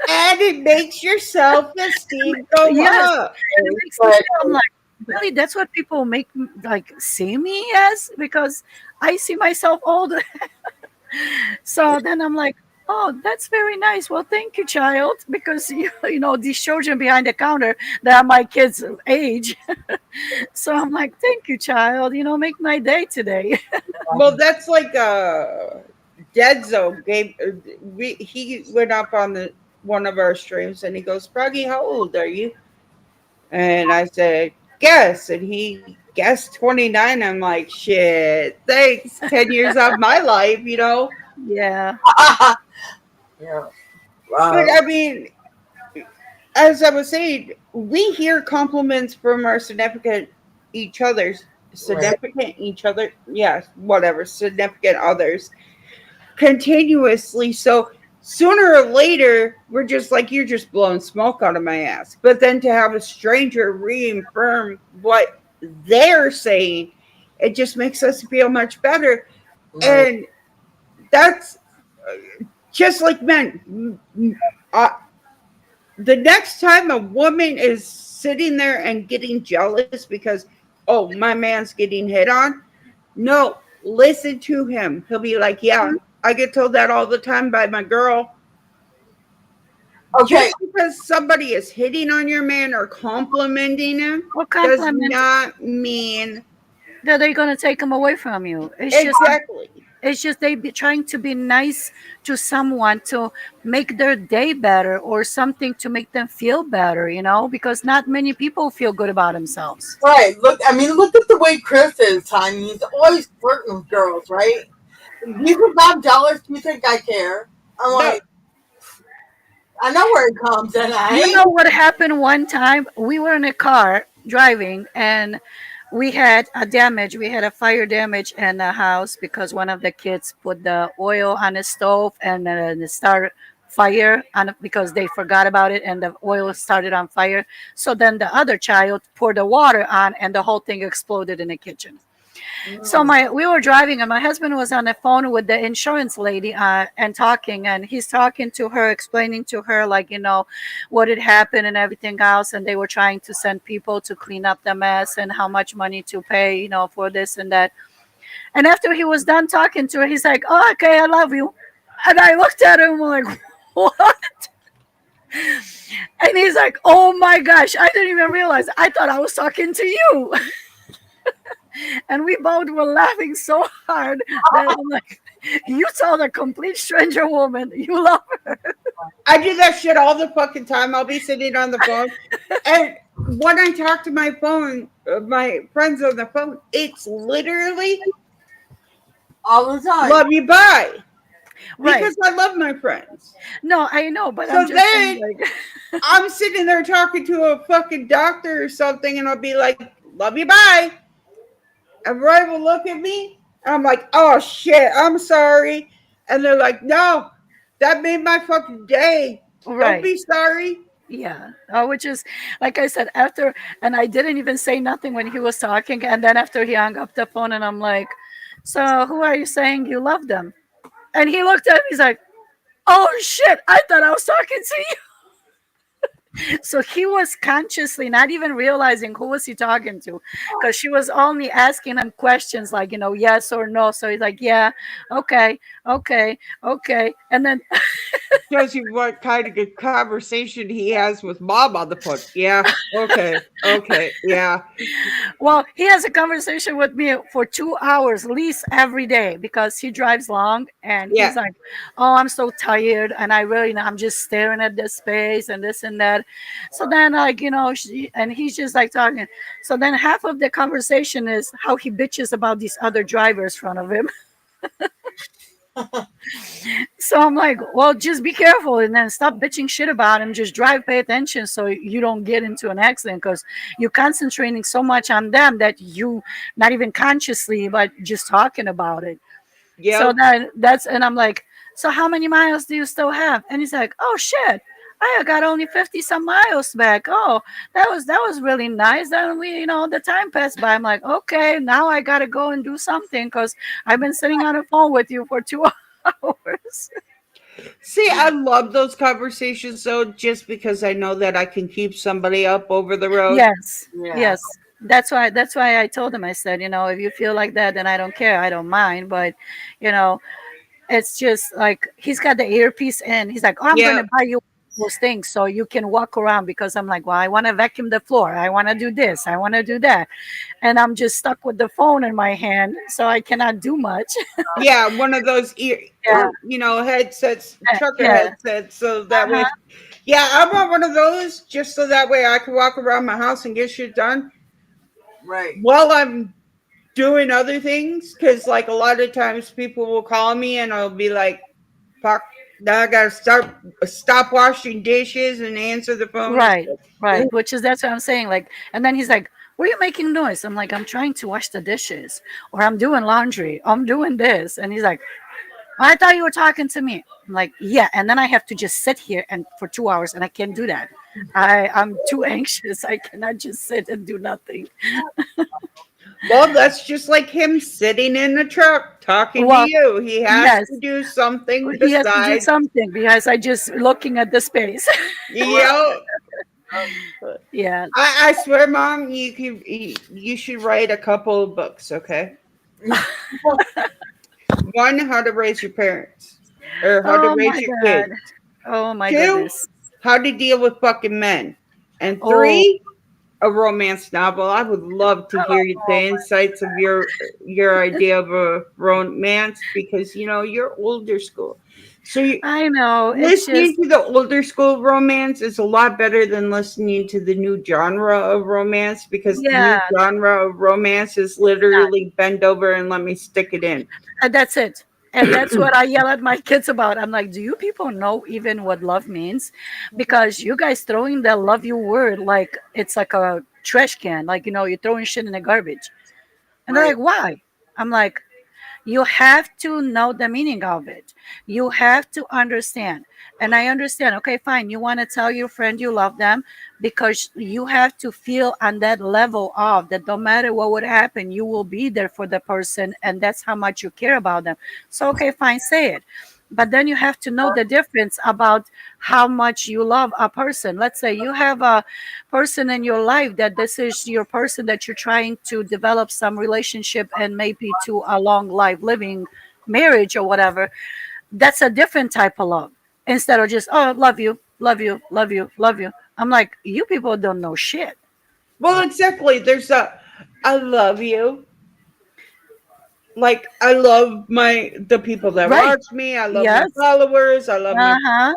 And it makes your self-esteem go Yes. up. And it makes me feel, I'm like, really? That's what people make like see me as? Because I see myself older. So then I'm like, oh, that's very nice. Well, thank you, child, because you know these children behind the counter that are my kids' age. So I'm like, thank you, child. You know, make my day today. Well, that's like Dedzo gave. He went up on the one of our streams and he goes, "Froggy, how old are you?" And I said, "Guess," and he guessed 29. I'm like, "Shit, thanks. 10 years of my life, you know." Yeah, Yeah. But Wow. I mean, as I was saying, we hear compliments from our Right. yes, whatever, significant others continuously. So sooner or later, we're just like, you're just blowing smoke out of my ass. But then to have a stranger reaffirm what they're saying, it just makes us feel much better. Right. And that's just like men. Uh, the next time a woman is sitting there and getting jealous because, oh, my man's getting hit on, no, listen to him. He'll be like, yeah, I get told that all the time by my girl. Okay. Just because somebody is hitting on your man or complimenting him or does compliment not mean that they're gonna take them away from you. exactly. It's just they be trying to be nice to someone to make their day better or something to make them feel better. You know, because not many people feel good about themselves. Right. Look. I mean, look at the way Chris is, honey. He's always flirting with girls, right? You think I'm jealous? You think I care? I'm No, like, I know where it comes, and I You ain't. know what happened one time? We were in a car driving and we had a damage. We had a fire damage in the house because one of the kids put the oil on the stove and it started fire on because they forgot about it and the oil started on fire. So then the other child poured the water on and the whole thing exploded in the kitchen. So Mm, my we were driving and my husband was on the phone with the insurance lady and talking and he's talking to her explaining to her like what had happened and everything else and they were trying to send people to clean up the mess and how much money to pay for this and that. And after he was done talking to her he's like, oh, okay, I love you. And I looked at him like, what? And he's like, oh my gosh, I didn't even realize, I thought I was talking to you. And we both were laughing so hard that I'm like, you told a complete stranger woman you love her. I do that shit all the fucking time. I'll be sitting on the phone, and when I talk to my friends on the phone, it's literally all the time. love you, bye, Right. because I love my friends. No, I know, but I'm So just saying, then like, I'm sitting there talking to a fucking doctor or something, and I'll be like, love you, bye. And Roy will look at me, and I'm like, oh shit, I'm sorry. And they're like, no, that made my fucking day. Don't right. be sorry. Yeah. Which is, like I said, after, and I didn't even say nothing when he was talking. And then after he hung up the phone, and I'm like, so who are you saying you love them? And he looked at me, he's like, oh shit, I thought I was talking to you. So he was consciously not even realizing who was he talking to because she was only asking him questions like yes or no. So he's like, yeah, okay, okay, okay. And then Shows you what kind of good conversation he has with mom on the phone. Yeah, okay, okay, yeah, well, he has a conversation with me for 2 hours at least every day because he drives long and yeah. he's like, oh, I'm so tired and I really I'm just staring at this space and this and that. So then like and he's just like talking. So then half of the conversation is how he bitches about these other drivers in front of him. So I'm like, well, just be careful and then stop bitching shit about him. Just drive, pay attention so you don't get into an accident because you're concentrating so much on them that you not even consciously, but just talking about it. So Yep. that's, and I'm like, so how many miles do you still have? And he's like, oh shit, I got only 50 some miles back. Oh, that was really nice. Then the time passed by. I'm like, okay, now I gotta go and do something because I've been sitting on the phone with you for 2 hours. See, I love those conversations though, just because I know that I can keep somebody up over the road. Yes, Yeah. yes. That's why I told him. I said, if you feel like that, then I don't care. I don't mind. But, you know, it's just like he's got the earpiece in. He's like, oh, I'm Yeah, gonna buy you those things so you can walk around because I'm like, well, I want to vacuum the floor. I want to do this. I want to do that. And I'm just stuck with the phone in my hand, so I cannot do much. yeah, one of those Yeah, headsets, trucker yeah. headsets, so that Uh-huh. way. Yeah, I want one of those just so that way I can walk around my house and get shit done Right. while I'm doing other things. Because like a lot of times people will call me and I'll be like, "Fuck, now I gotta stop washing dishes and answer the phone and Right, stuff." right. Which is that's what I'm saying. Like, and then he's like, "What are you making noise?" I'm like, "I'm trying to wash the dishes, or I'm doing laundry. I'm doing this." And he's like, "I thought you were talking to me." I'm like, "Yeah." And then I have to just sit here and for 2 hours, and I can't do that. I'm too anxious. I cannot just sit and do nothing. Well, that's just like him sitting in the truck talking to Well, you. He has yes, to do something he has to do besides, something because I just looking at the space. you know. Yeah. I swear, Mom, you should write a couple of books, okay? One, how to raise your parents, or how to Oh raise my your god. kids. Oh my Two, goodness. how to deal with fucking men. And Oh. three, a romance novel. I would love to hear the Oh insights of your idea of a romance because you're older school. So I know. It's listening just to the older school romance is a lot better than listening to the new genre of romance because the yeah. new genre of romance is literally bend over and let me stick it in. And that's it. And that's what I yell at my kids about. I'm like, do you people know even what love means? Because you guys throwing the love you word like it's like a trash can, like you're throwing shit in the garbage. And they're Right. like, why? I'm like, you have to know the meaning of it. You have to understand. And I understand. Okay, fine. You want to tell your friend you love them because you have to feel on that level of that no matter what would happen, you will be there for the person. And that's how much you care about them. So, okay, fine, say it. But then you have to know the difference about how much you love a person. Let's say you have a person in your life that this is your person that you're trying to develop some relationship and maybe to a long life living marriage or whatever. That's a different type of love instead of just, oh, love you, love you, love you, love you. I'm like, you people don't know shit. Well, exactly. There's a I love you. Like I love the people that Right. watch me. I love my Yes. followers. I love my Uh-huh.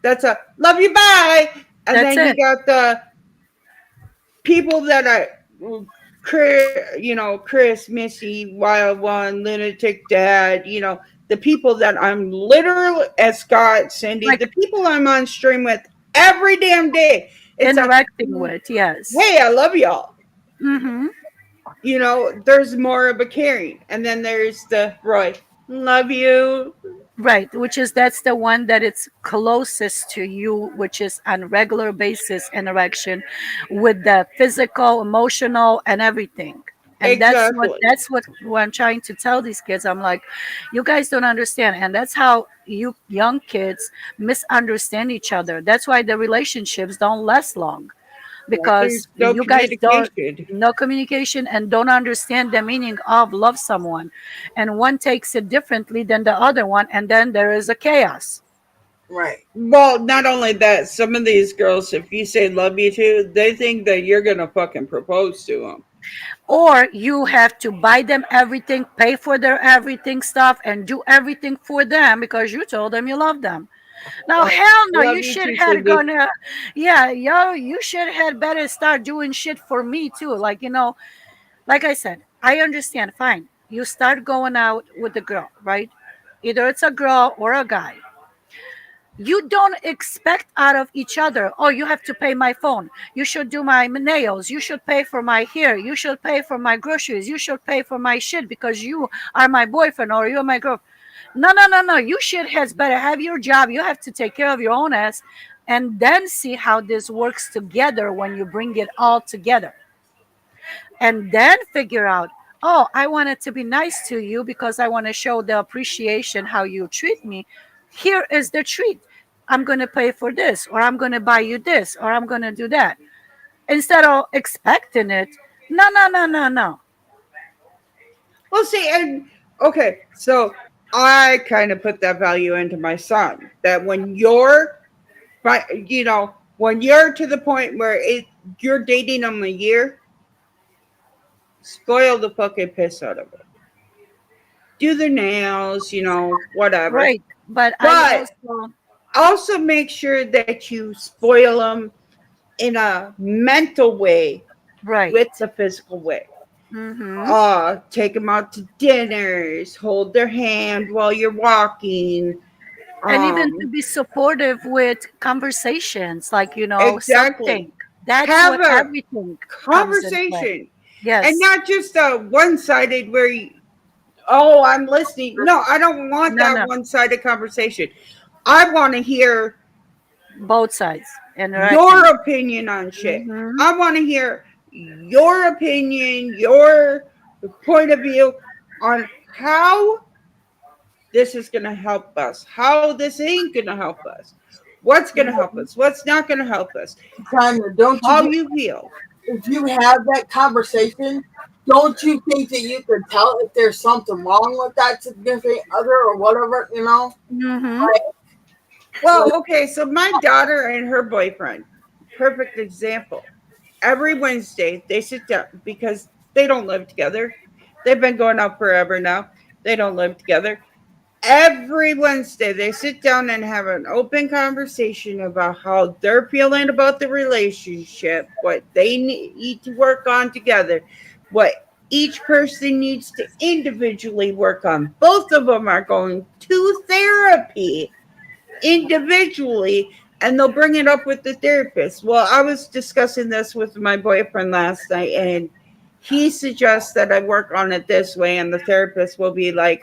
that's a love you bye. And That's then you it. got the people that are Chris, Chris, Missy, Wild One, Lunatic Dad, the people that I'm literally, as Scott, Cindy, Like the people I'm on stream with every damn day. It's a, interacting with, yes. hey, I love y'all. Mm-hmm. There's more of a caring. And then there's the Roy, love you. Right, which is that's the one that it's closest to you, which is on regular basis interaction with the physical, emotional, and everything. And that's what Exactly. what I'm trying to tell these kids. I'm like, you guys don't understand, and that's how you young kids misunderstand each other. That's why the relationships don't last long There's because no you guys don't communication. no communication and don't understand the meaning of love someone, and one takes it differently than the other one, and then there is a chaos. Right. Well, not only that, some of these girls, if you say love you to, they think that you're going to fucking propose to them. Or you have to buy them everything, pay for their everything stuff, and do everything for them because you told them you love them. Now, Right. hell no, Love you you should too, had Cindy. gonna, yeah, yo, you should had better start doing shit for me too. Like, like I said, I understand. Fine. You start going out with the girl, right? Either it's a girl or a guy. You don't expect out of each other, oh, you have to pay my phone. You should do my nails. You should pay for my hair. You should pay for my groceries. You should pay for my shit because you are my boyfriend or you're my girl. No, no, no, no. You shit has better have your job. You have to take care of your own ass. and then see how this works together when you bring it all together, and then figure out, oh, I wanted to be nice to you because I want to show the appreciation how you treat me. Here is the treat. I'm going to pay for this, or I'm going to buy you this, or I'm going to do that. Instead of expecting it, no, no, no, no, no. Well, see, and okay, so I kind of put that value into my son that when you're, when you're to the point where you're dating them a year, spoil the fucking piss out of it. Do their nails, whatever. Right. But I But also, also make sure that you spoil them in a mental way right. with the physical way. Mm-hmm. Take them out to dinners, hold their hand while you're walking. And even to Um, be supportive with conversations, like, exactly. something. That's Have what a everything comes in play. conversation and Yes. not just a one-sided where oh, I'm listening. No, I don't want No, that no. one-sided conversation. I want to hear Both sides your interacting. opinion on shit. Mm-hmm. I want to hear your opinion, your point of view on how this is going to help us, how this ain't going to help us, what's going to help us, what's not going to help us, Tanya, don't you how think you feel. if you have that conversation, don't you think that you could tell if there's something wrong with that significant other or whatever, Mm-hmm. Like, like Well, okay, so my daughter and her boyfriend, perfect example. Every Wednesday, they sit down because they don't live together. They've been going out forever now. They don't live together. Every Wednesday, they sit down and have an open conversation about how they're feeling about the relationship, what they need to work on together, what each person needs to individually work on. Both of them are going to therapy individually, and they'll bring it up with the therapist. Well, I was discussing this with my boyfriend last night, and he suggests that I work on it this way, and the therapist will be like,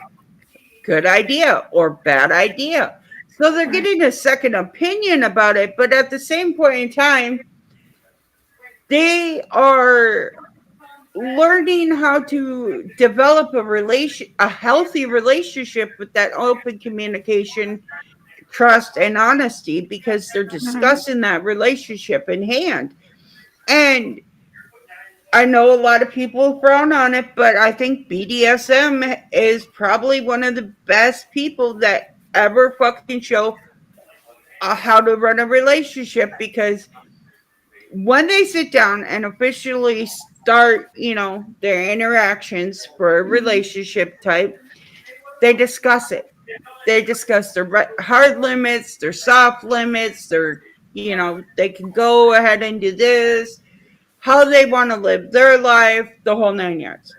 good idea or bad idea. So they're Right. getting a second opinion about it, but at the same point in time, they are learning how to develop a healthy relationship with that open communication, trust, and honesty because they're Mm-hmm. discussing that relationship in hand. And I know a lot of people frown on it, but I think BDSM is probably one of the best people that ever fucking show how to run a relationship because when they sit down and officially start, their interactions for a relationship type, they discuss it. They discuss their hard limits, their soft limits, they can go ahead and do this, how they want to live their life, the whole 9 yards.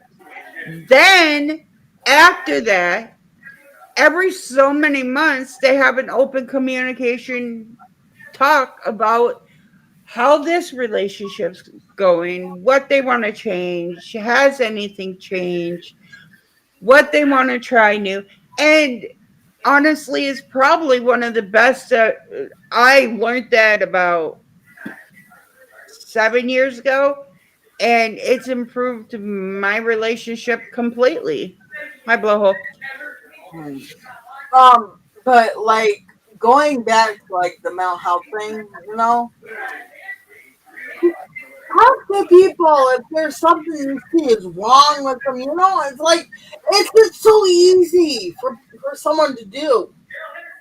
Then, after that, every so many months, they have an open communication talk about how this relationship's going, what they want to change, has anything changed, what they want to try new. And honestly, is probably one of the best. I learned that about 7 years ago, and it's improved my relationship completely. Hi, Blowhole. hmm. But like going back to like the mental health thing, talk to people if there's something you see is wrong with them. It's like it's just so easy for someone to do.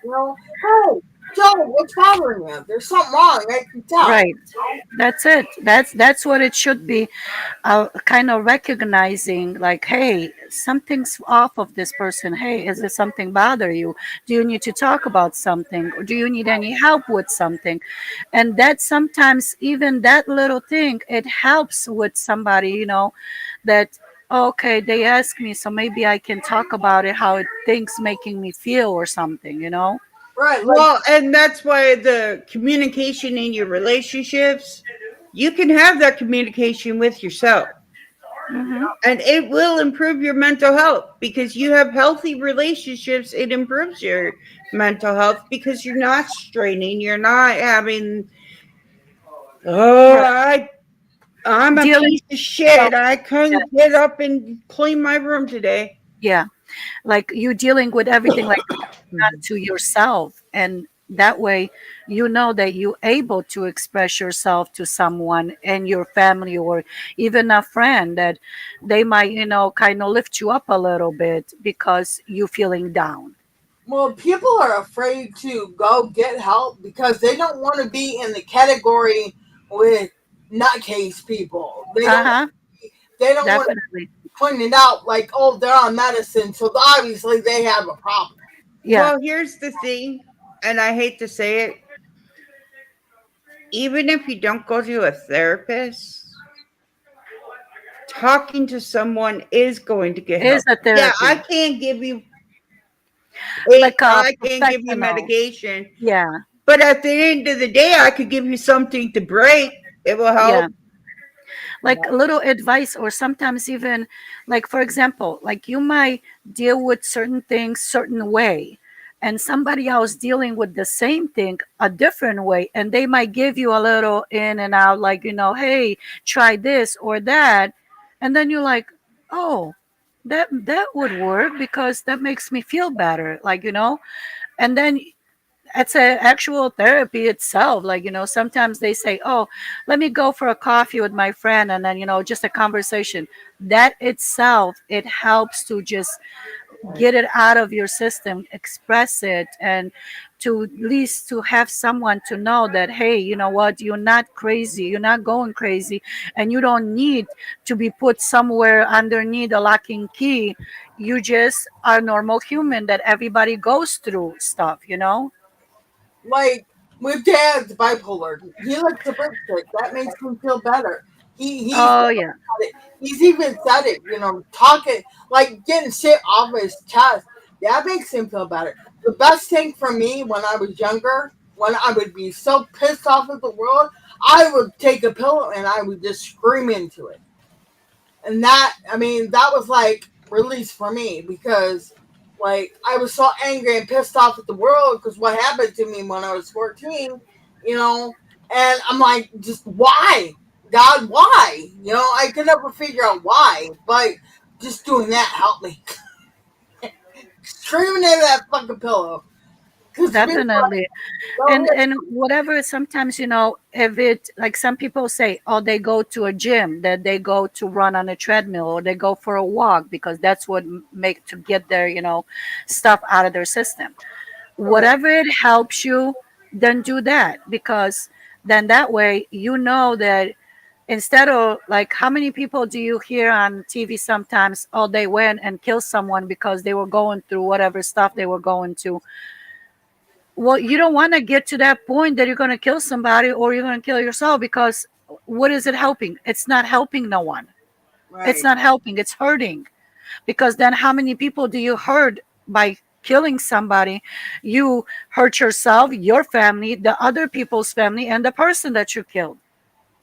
Hey, Joe, what's bothering you? There's something wrong. I can tell. Right. That's it. That's what it should be. Kind of recognizing, like, hey, something's off of this person. Hey, is there something bother you? Do you need to talk about something? Or do you need any help with something? And that sometimes even that little thing, it helps with somebody, that, okay, they ask me, so maybe I can talk about it, how it thinks making me feel or something. Right, like Well, and that's why the communication in your relationships, you can have that communication with yourself. Hmm. And it will improve your mental health because you have healthy relationships. It improves your mental health because you're not straining. You're not having, oh, Right. I'm a Dealing piece of with shit. yourself. I couldn't get up and clean my room today. Yeah, like you dealing with everything like Mhm. to yourself, and that way you know that you're able to express yourself to someone in your family or even a friend that they might, kind of lift you up a little bit because you feeling down. Well, people are afraid to go get help because they don't want to be in the category with nutcase people. Uh-huh. They don't want to Definitely. point it out like, oh, they're on medicine, so obviously they have a problem. Yeah. Well, here's the thing, and I hate to say it, even if you don't go to a therapist, talking to someone is going to get Is help. a Yeah, I therapy can't give you like a I can't give you professional. medication, Yeah. but at the end of the day, I could give you something to break. It will Yeah, help. like a little advice, or sometimes even, like, for example, like you might deal with certain things certain way, and somebody else dealing with the same thing a different way, and they might give you a little in and out, like, hey, try this or that, and then you're like, oh, that would work because that makes me feel better, like, and then it's a actual therapy itself, like, sometimes they say, oh, let me go for a coffee with my friend, and then, just a conversation that itself, it helps to just get it out of your system, express it, and to at least to have someone to know that, hey, you know what, you're not crazy, you're not going crazy, and you don't need to be put somewhere underneath a locking key. You just are a normal human that everybody goes through stuff. Like with Dad's bipolar, he likes a breadstick. That makes him feel better. He's Oh yeah. he's even said it. Talking like getting shit off his chest. That makes him feel better. The best thing for me when I was younger, when I would be so pissed off at the world, I would take a pillow and I would just scream into it. And that was like release for me because like I was so angry and pissed off at the world because what happened to me when I was 14, you know, and I'm like, just why? God, why? I could never figure out why, but just doing that helped me. Screaming into that fucking pillow. Because people like, Definitely. go And whatever, sometimes, if it, like, some people say, oh, they go to a gym, that they go to run on a treadmill, or they go for a walk because that's what make to get their, stuff out of their system. ahead. Whatever it helps you, then do that, because then that way that instead of, like, how many people do you hear on TV sometimes, oh, they went and killed someone because they were going through whatever stuff they were going to. Well, you don't want to get to that point that you're going to kill somebody or you're going to kill yourself, because what is it helping? It's not helping no one. It's Right. not helping, it's hurting. Because then how many people do you hurt by killing somebody? You hurt yourself, your family, the other people's family, and the person that you killed.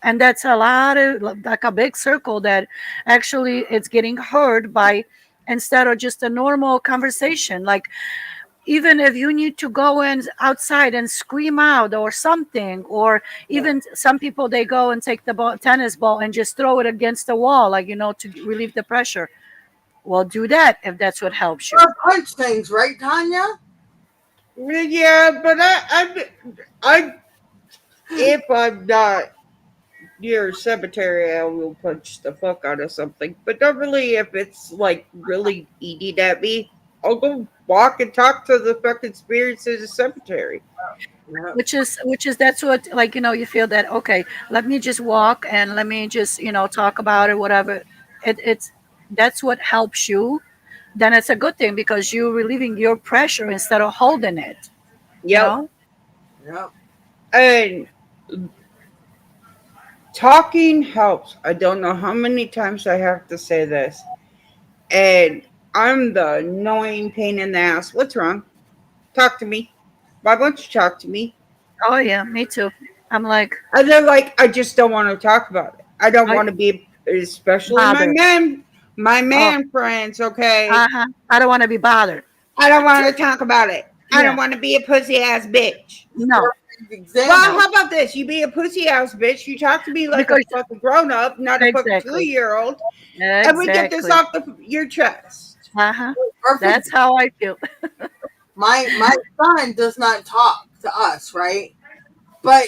And that's a lot of, like, a big circle that actually it's getting hurt by, instead of just a normal conversation. Like, even if you need to go in outside and scream out or something, or even some people, they go and take the tennis ball and just throw it against the wall, like, to relieve the pressure. Well, do that if that's what helps you. Or punch things, right, Tanya? Yeah, but I, if I'm not near a cemetery, I will punch the fuck out of something. But not really if it's like really eating at me. I'll go walk and talk to the fucking spirits in the cemetery. Yeah. Which is that's what, like, you feel that, okay, let me just walk and let me just, talk about it, whatever. It's That's what helps you. Then it's a good thing because you're relieving your pressure instead of holding it you Yep. know Yeah. And talking helps. I don't know how many times I have to say this. And I'm the annoying pain in the ass. What's wrong? Talk to me. Why won't you talk to me? Oh yeah, me too. I'm like, And they're like, I just don't want to talk about it. I don't I want to be. especially Bother. my Oh, man friends, okay? uh-huh. I don't want to be bothered. I don't want to talk about it. I Yeah. don't want to be a pussy ass bitch. No. Perfect Well, example. No. how about this? You be a pussy ass bitch. You talk to me like a Because fucking grown up, not a fucking exactly. 2 year old, and we get this Exactly. off your chest. Uh-huh. Perfect. That's how I feel. My son does not talk to us, right? But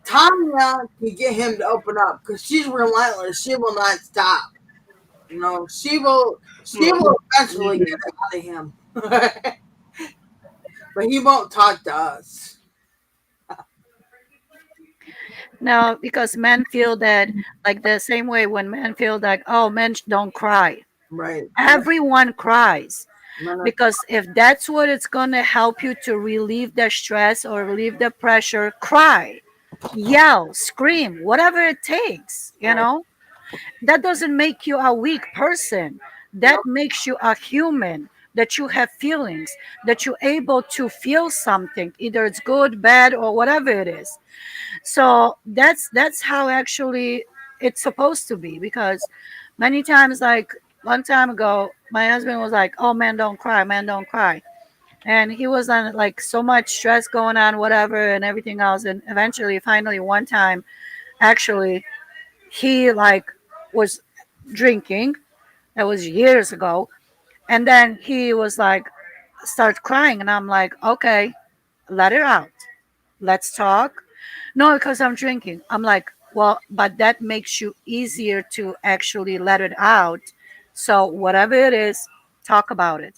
Tanya can get him to open up because she's relentless. She will not stop. You know, she will eventually get it out of him. But he won't talk to us. No, because men feel that like the same way when men feel like, oh, men don't cry. Right. Everyone cries. No. Because if that's what it's going to help you to relieve the stress or relieve the pressure, cry, yell, scream, whatever it takes, you Right. know? That doesn't make you a weak person. No. That makes you a human, that you have feelings, that you're able to feel something, either it's good, bad, or whatever it is. So that's how actually it's supposed to be, because many times, like long time ago, my husband was like, oh, man don't cry, man don't cry, and he was on like so much stress going on, whatever, and everything else, and eventually finally one time, actually, he like was drinking. That was years ago. And then he was like, start crying, and I'm like, okay, let it out, let's talk. No, because I'm drinking. I'm like, well, but that makes you easier to actually let it out. So whatever it is, talk about it.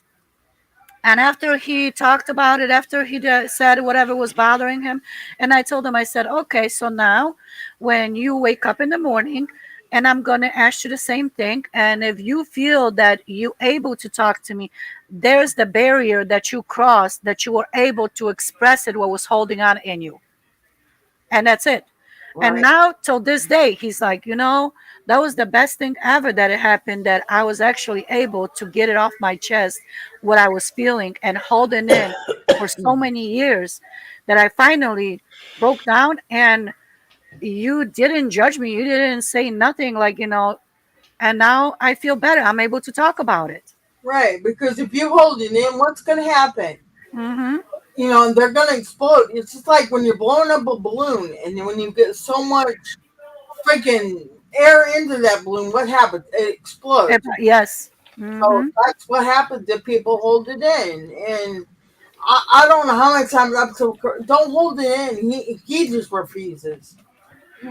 And after he talked about it, after he said whatever was bothering him, and I told him, I said, okay, so now when you wake up in the morning, and I'm going to ask you the same thing. And if you feel that you're able to talk to me, there's the barrier that you crossed, that you were able to express it, what was holding on in you. And that's it. And Right. now till this day, he's like, that was the best thing ever that it happened, that I was actually able to get it off my chest, what I was feeling and holding in for so many years, that I finally broke down. And you didn't judge me. You didn't say nothing, like, and now I feel better. I'm able to talk about it. Right. Because if you hold it in, what's going to happen? Mm-hmm. They're going to explode. It's just like when you're blowing up a balloon, and then when you get so much freaking air into that balloon, what happens? It explodes. Yes. So Mm-hmm. that's what happens if people hold it in. And I don't know how many times I've told Kurt, don't hold it in. He just refuses.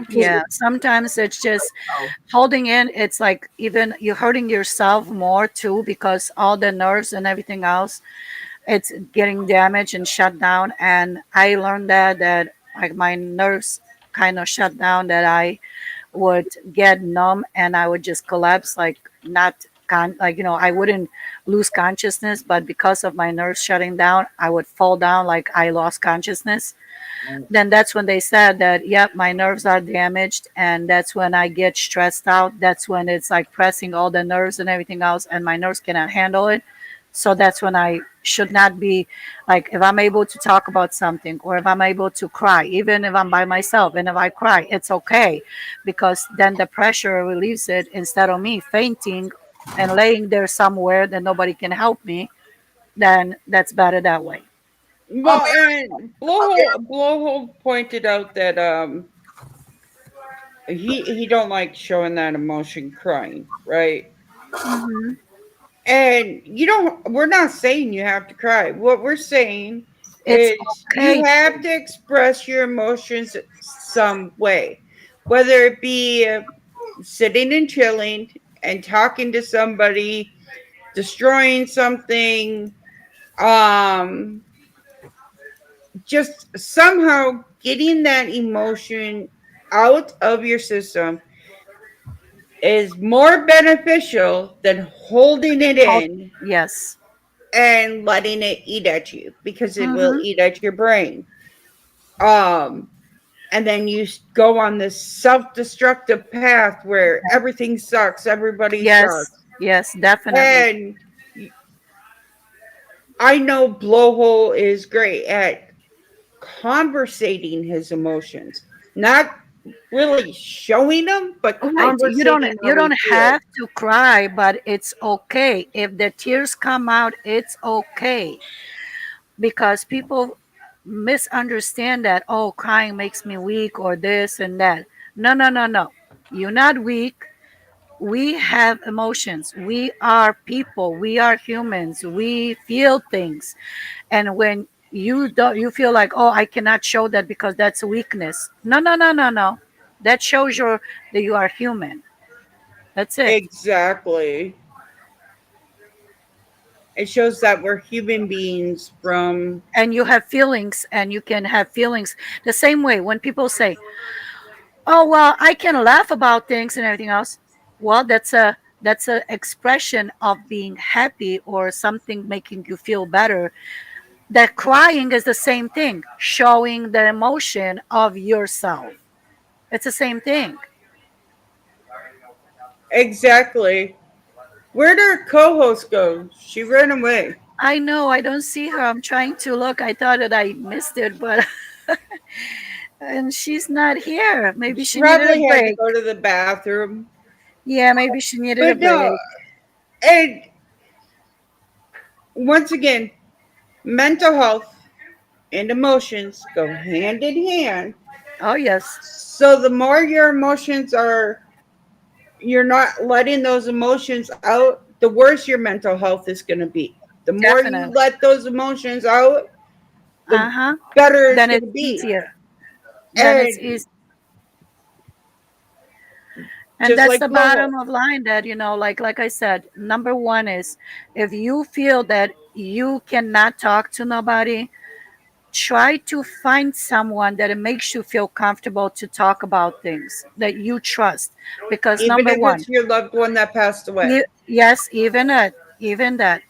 He Yeah. Sometimes it's just oh, holding in. It's like even you're hurting yourself more too, because all the nerves and everything else, it's getting damaged and shut down. And I learned that like my nerves kind of shut down, that I would get numb and I would just collapse, like not like, I wouldn't lose consciousness, but because of my nerves shutting down, I would fall down like I lost consciousness. Then that's when they said that, yep, my nerves are damaged, and that's when I get stressed out. That's when it's like pressing all the nerves and everything else, and my nerves cannot handle it. So that's when I should not be, like, if I'm able to talk about something, or if I'm able to cry, even if I'm by myself, and if I cry, it's okay, because then the pressure relieves it, instead of me fainting and laying there somewhere that nobody can help me. Then that's better that way. oh, Well, and Blowhole pointed out that he don't like showing that emotion, crying, right? Hmm. And you don't, we're not saying you have to cry. What we're saying It's is you okay have to. to express your emotions some way, whether it be sitting and chilling and talking to somebody, destroying something, um, just somehow getting that emotion out of your system is more beneficial than holding it How, in yes. and letting it eat at you, because it will Hmm. eat at your brain. Um, and then you go on this self-destructive path where everything sucks, everybody Yes. sucks. Yes, definitely. And I know Blowhole is great at conversating his emotions, not really showing them, but Right. conversating how You we don't feel. have to cry, but it's okay. If the tears come out, it's okay. Because people misunderstand that, oh, crying makes me weak or this and that. No, no, no, no. You're not weak. We have emotions. We are people. We are humans. We feel things. And when you feel like, oh, I cannot show that because that's a weakness. No, no, no, no, no. That shows that you are human. That's it. Exactly. It shows that we're human beings from And you have feelings, and you can have feelings the same way when people say, oh, well, I can laugh about things and everything else. Well, that's a expression of being happy or something making you feel better. That crying is the same thing, showing the emotion of yourself. It's the same thing. exactly. Where'd our co-host go? She ran away. I know, I don't see her. I'm trying to look. I thought that I missed it, but and she's not here. Maybe She she needed a probably had to break. go to the bathroom. Yeah, maybe she needed a But no, break. and once again, mental health and emotions go hand in hand. Oh, yes, So the more your emotions are, you're not letting those emotions out, the worse your mental health is going to be. The more you definitely. let those emotions out, the Uh-huh. better it's Then going it's to be. easier. Then it's And easy. And just that's like the Coco, bottom of line, that, like I said, number one is, if you feel that you cannot talk to nobody, try to find someone that it makes you feel comfortable to talk about things that you trust. Because even number if one, it's your loved one that passed away, yes, even that,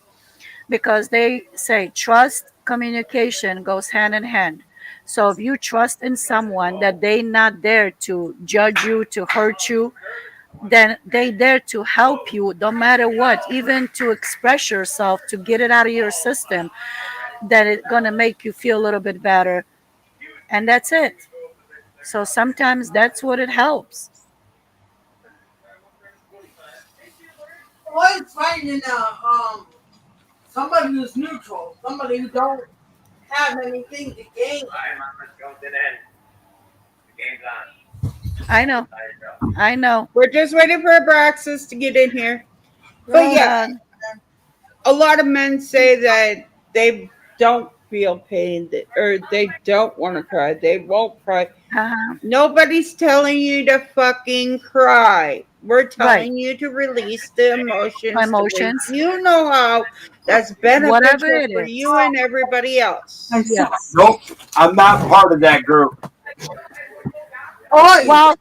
because they say trust communication goes hand in hand. So if you trust in someone that they not there to judge you, to hurt you, then they there to help you no matter what, even to express yourself, to get it out of your system, that it's gonna make you feel a little bit better. And that's it. So sometimes that's what it helps. Well, it's finding somebody who's neutral, somebody who don't have anything to gain. I know. I know. we're just waiting for Abraxas to get in here. But Hold yeah, on. a lot of men say that they don't feel pain or they don't want to cry. They won't cry. Uh-huh. Nobody's telling you to fucking cry. We're Right. telling you to release the emotions the way Emotions, you know how. That's whatever beneficial it for is. you and everybody And else. so, Yes. Nope, I'm not part of that group. oh, Well,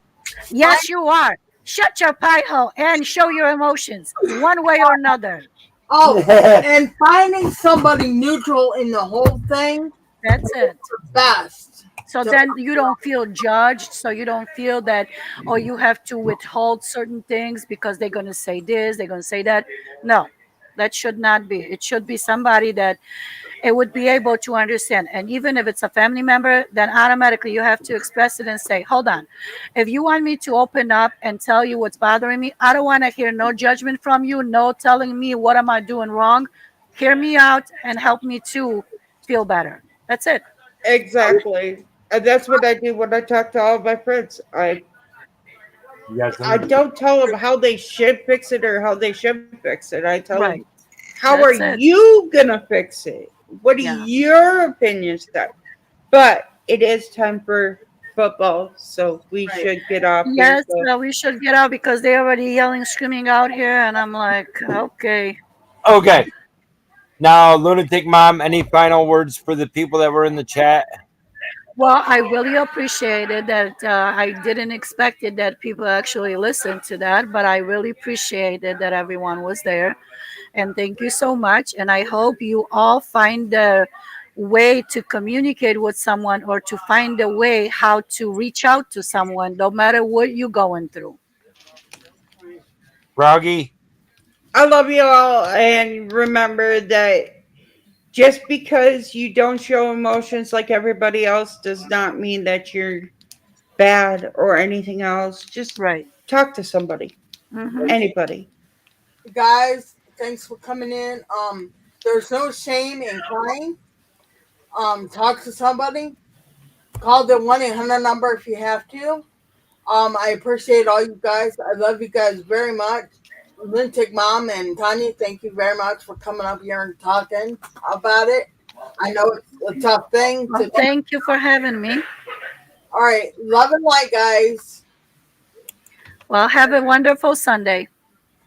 I, yes, you are. Shut your pie hole and show your emotions one way or another. oh, and finding somebody neutral in the whole thing, That's it. best. So So, then you don't feel judged. So you don't feel that, oh, you have to withhold certain things because they're going to say this, they're going to say that. No, that should not be. It should be somebody that it would be able to understand. And even if it's a family member, then automatically you have to express it and say, hold on. If you want me to open up and tell you what's bothering me, I don't want to hear no judgment from you, no telling me what am I doing wrong. Hear me out and help me to feel better. That's it. Exactly. And that's what I do when I talk to all of my friends. You got I something? don't tell them how they should fix it or how they should fix it. I tell them, Right. how are That's it. you gonna fix it? What are Yeah. your opinions that? But it is time for football, so we right. should get off here. Yes, So we should get out because they're already yelling, screaming out here. And I'm like, okay. Okay. Now, Lunatic Mom, any final words for the people that were in the chat? Well, I really appreciated that. I didn't expect it that people actually listened to that, but I really appreciated that everyone was there. And thank you so much. And I hope you all find the way to communicate with someone, or to find a way how to reach out to someone, no matter what you're going through. Froggy? I love you all, and remember that just because you don't show emotions like everybody else does not mean that you're bad or anything else, just Right. talk to somebody, Mm-hmm. anybody. Guys, thanks for coming in. There's no shame in crying. Talk to somebody. Call the 1-800 number if you have to. I appreciate all you guys. I love you guys very much. Lunatic Mom and Tanya, thank you very much for coming up here and talking about it. I know it's a tough thing Well, to. thank you for having me. All right, love and light, guys. Well, have a wonderful Sunday.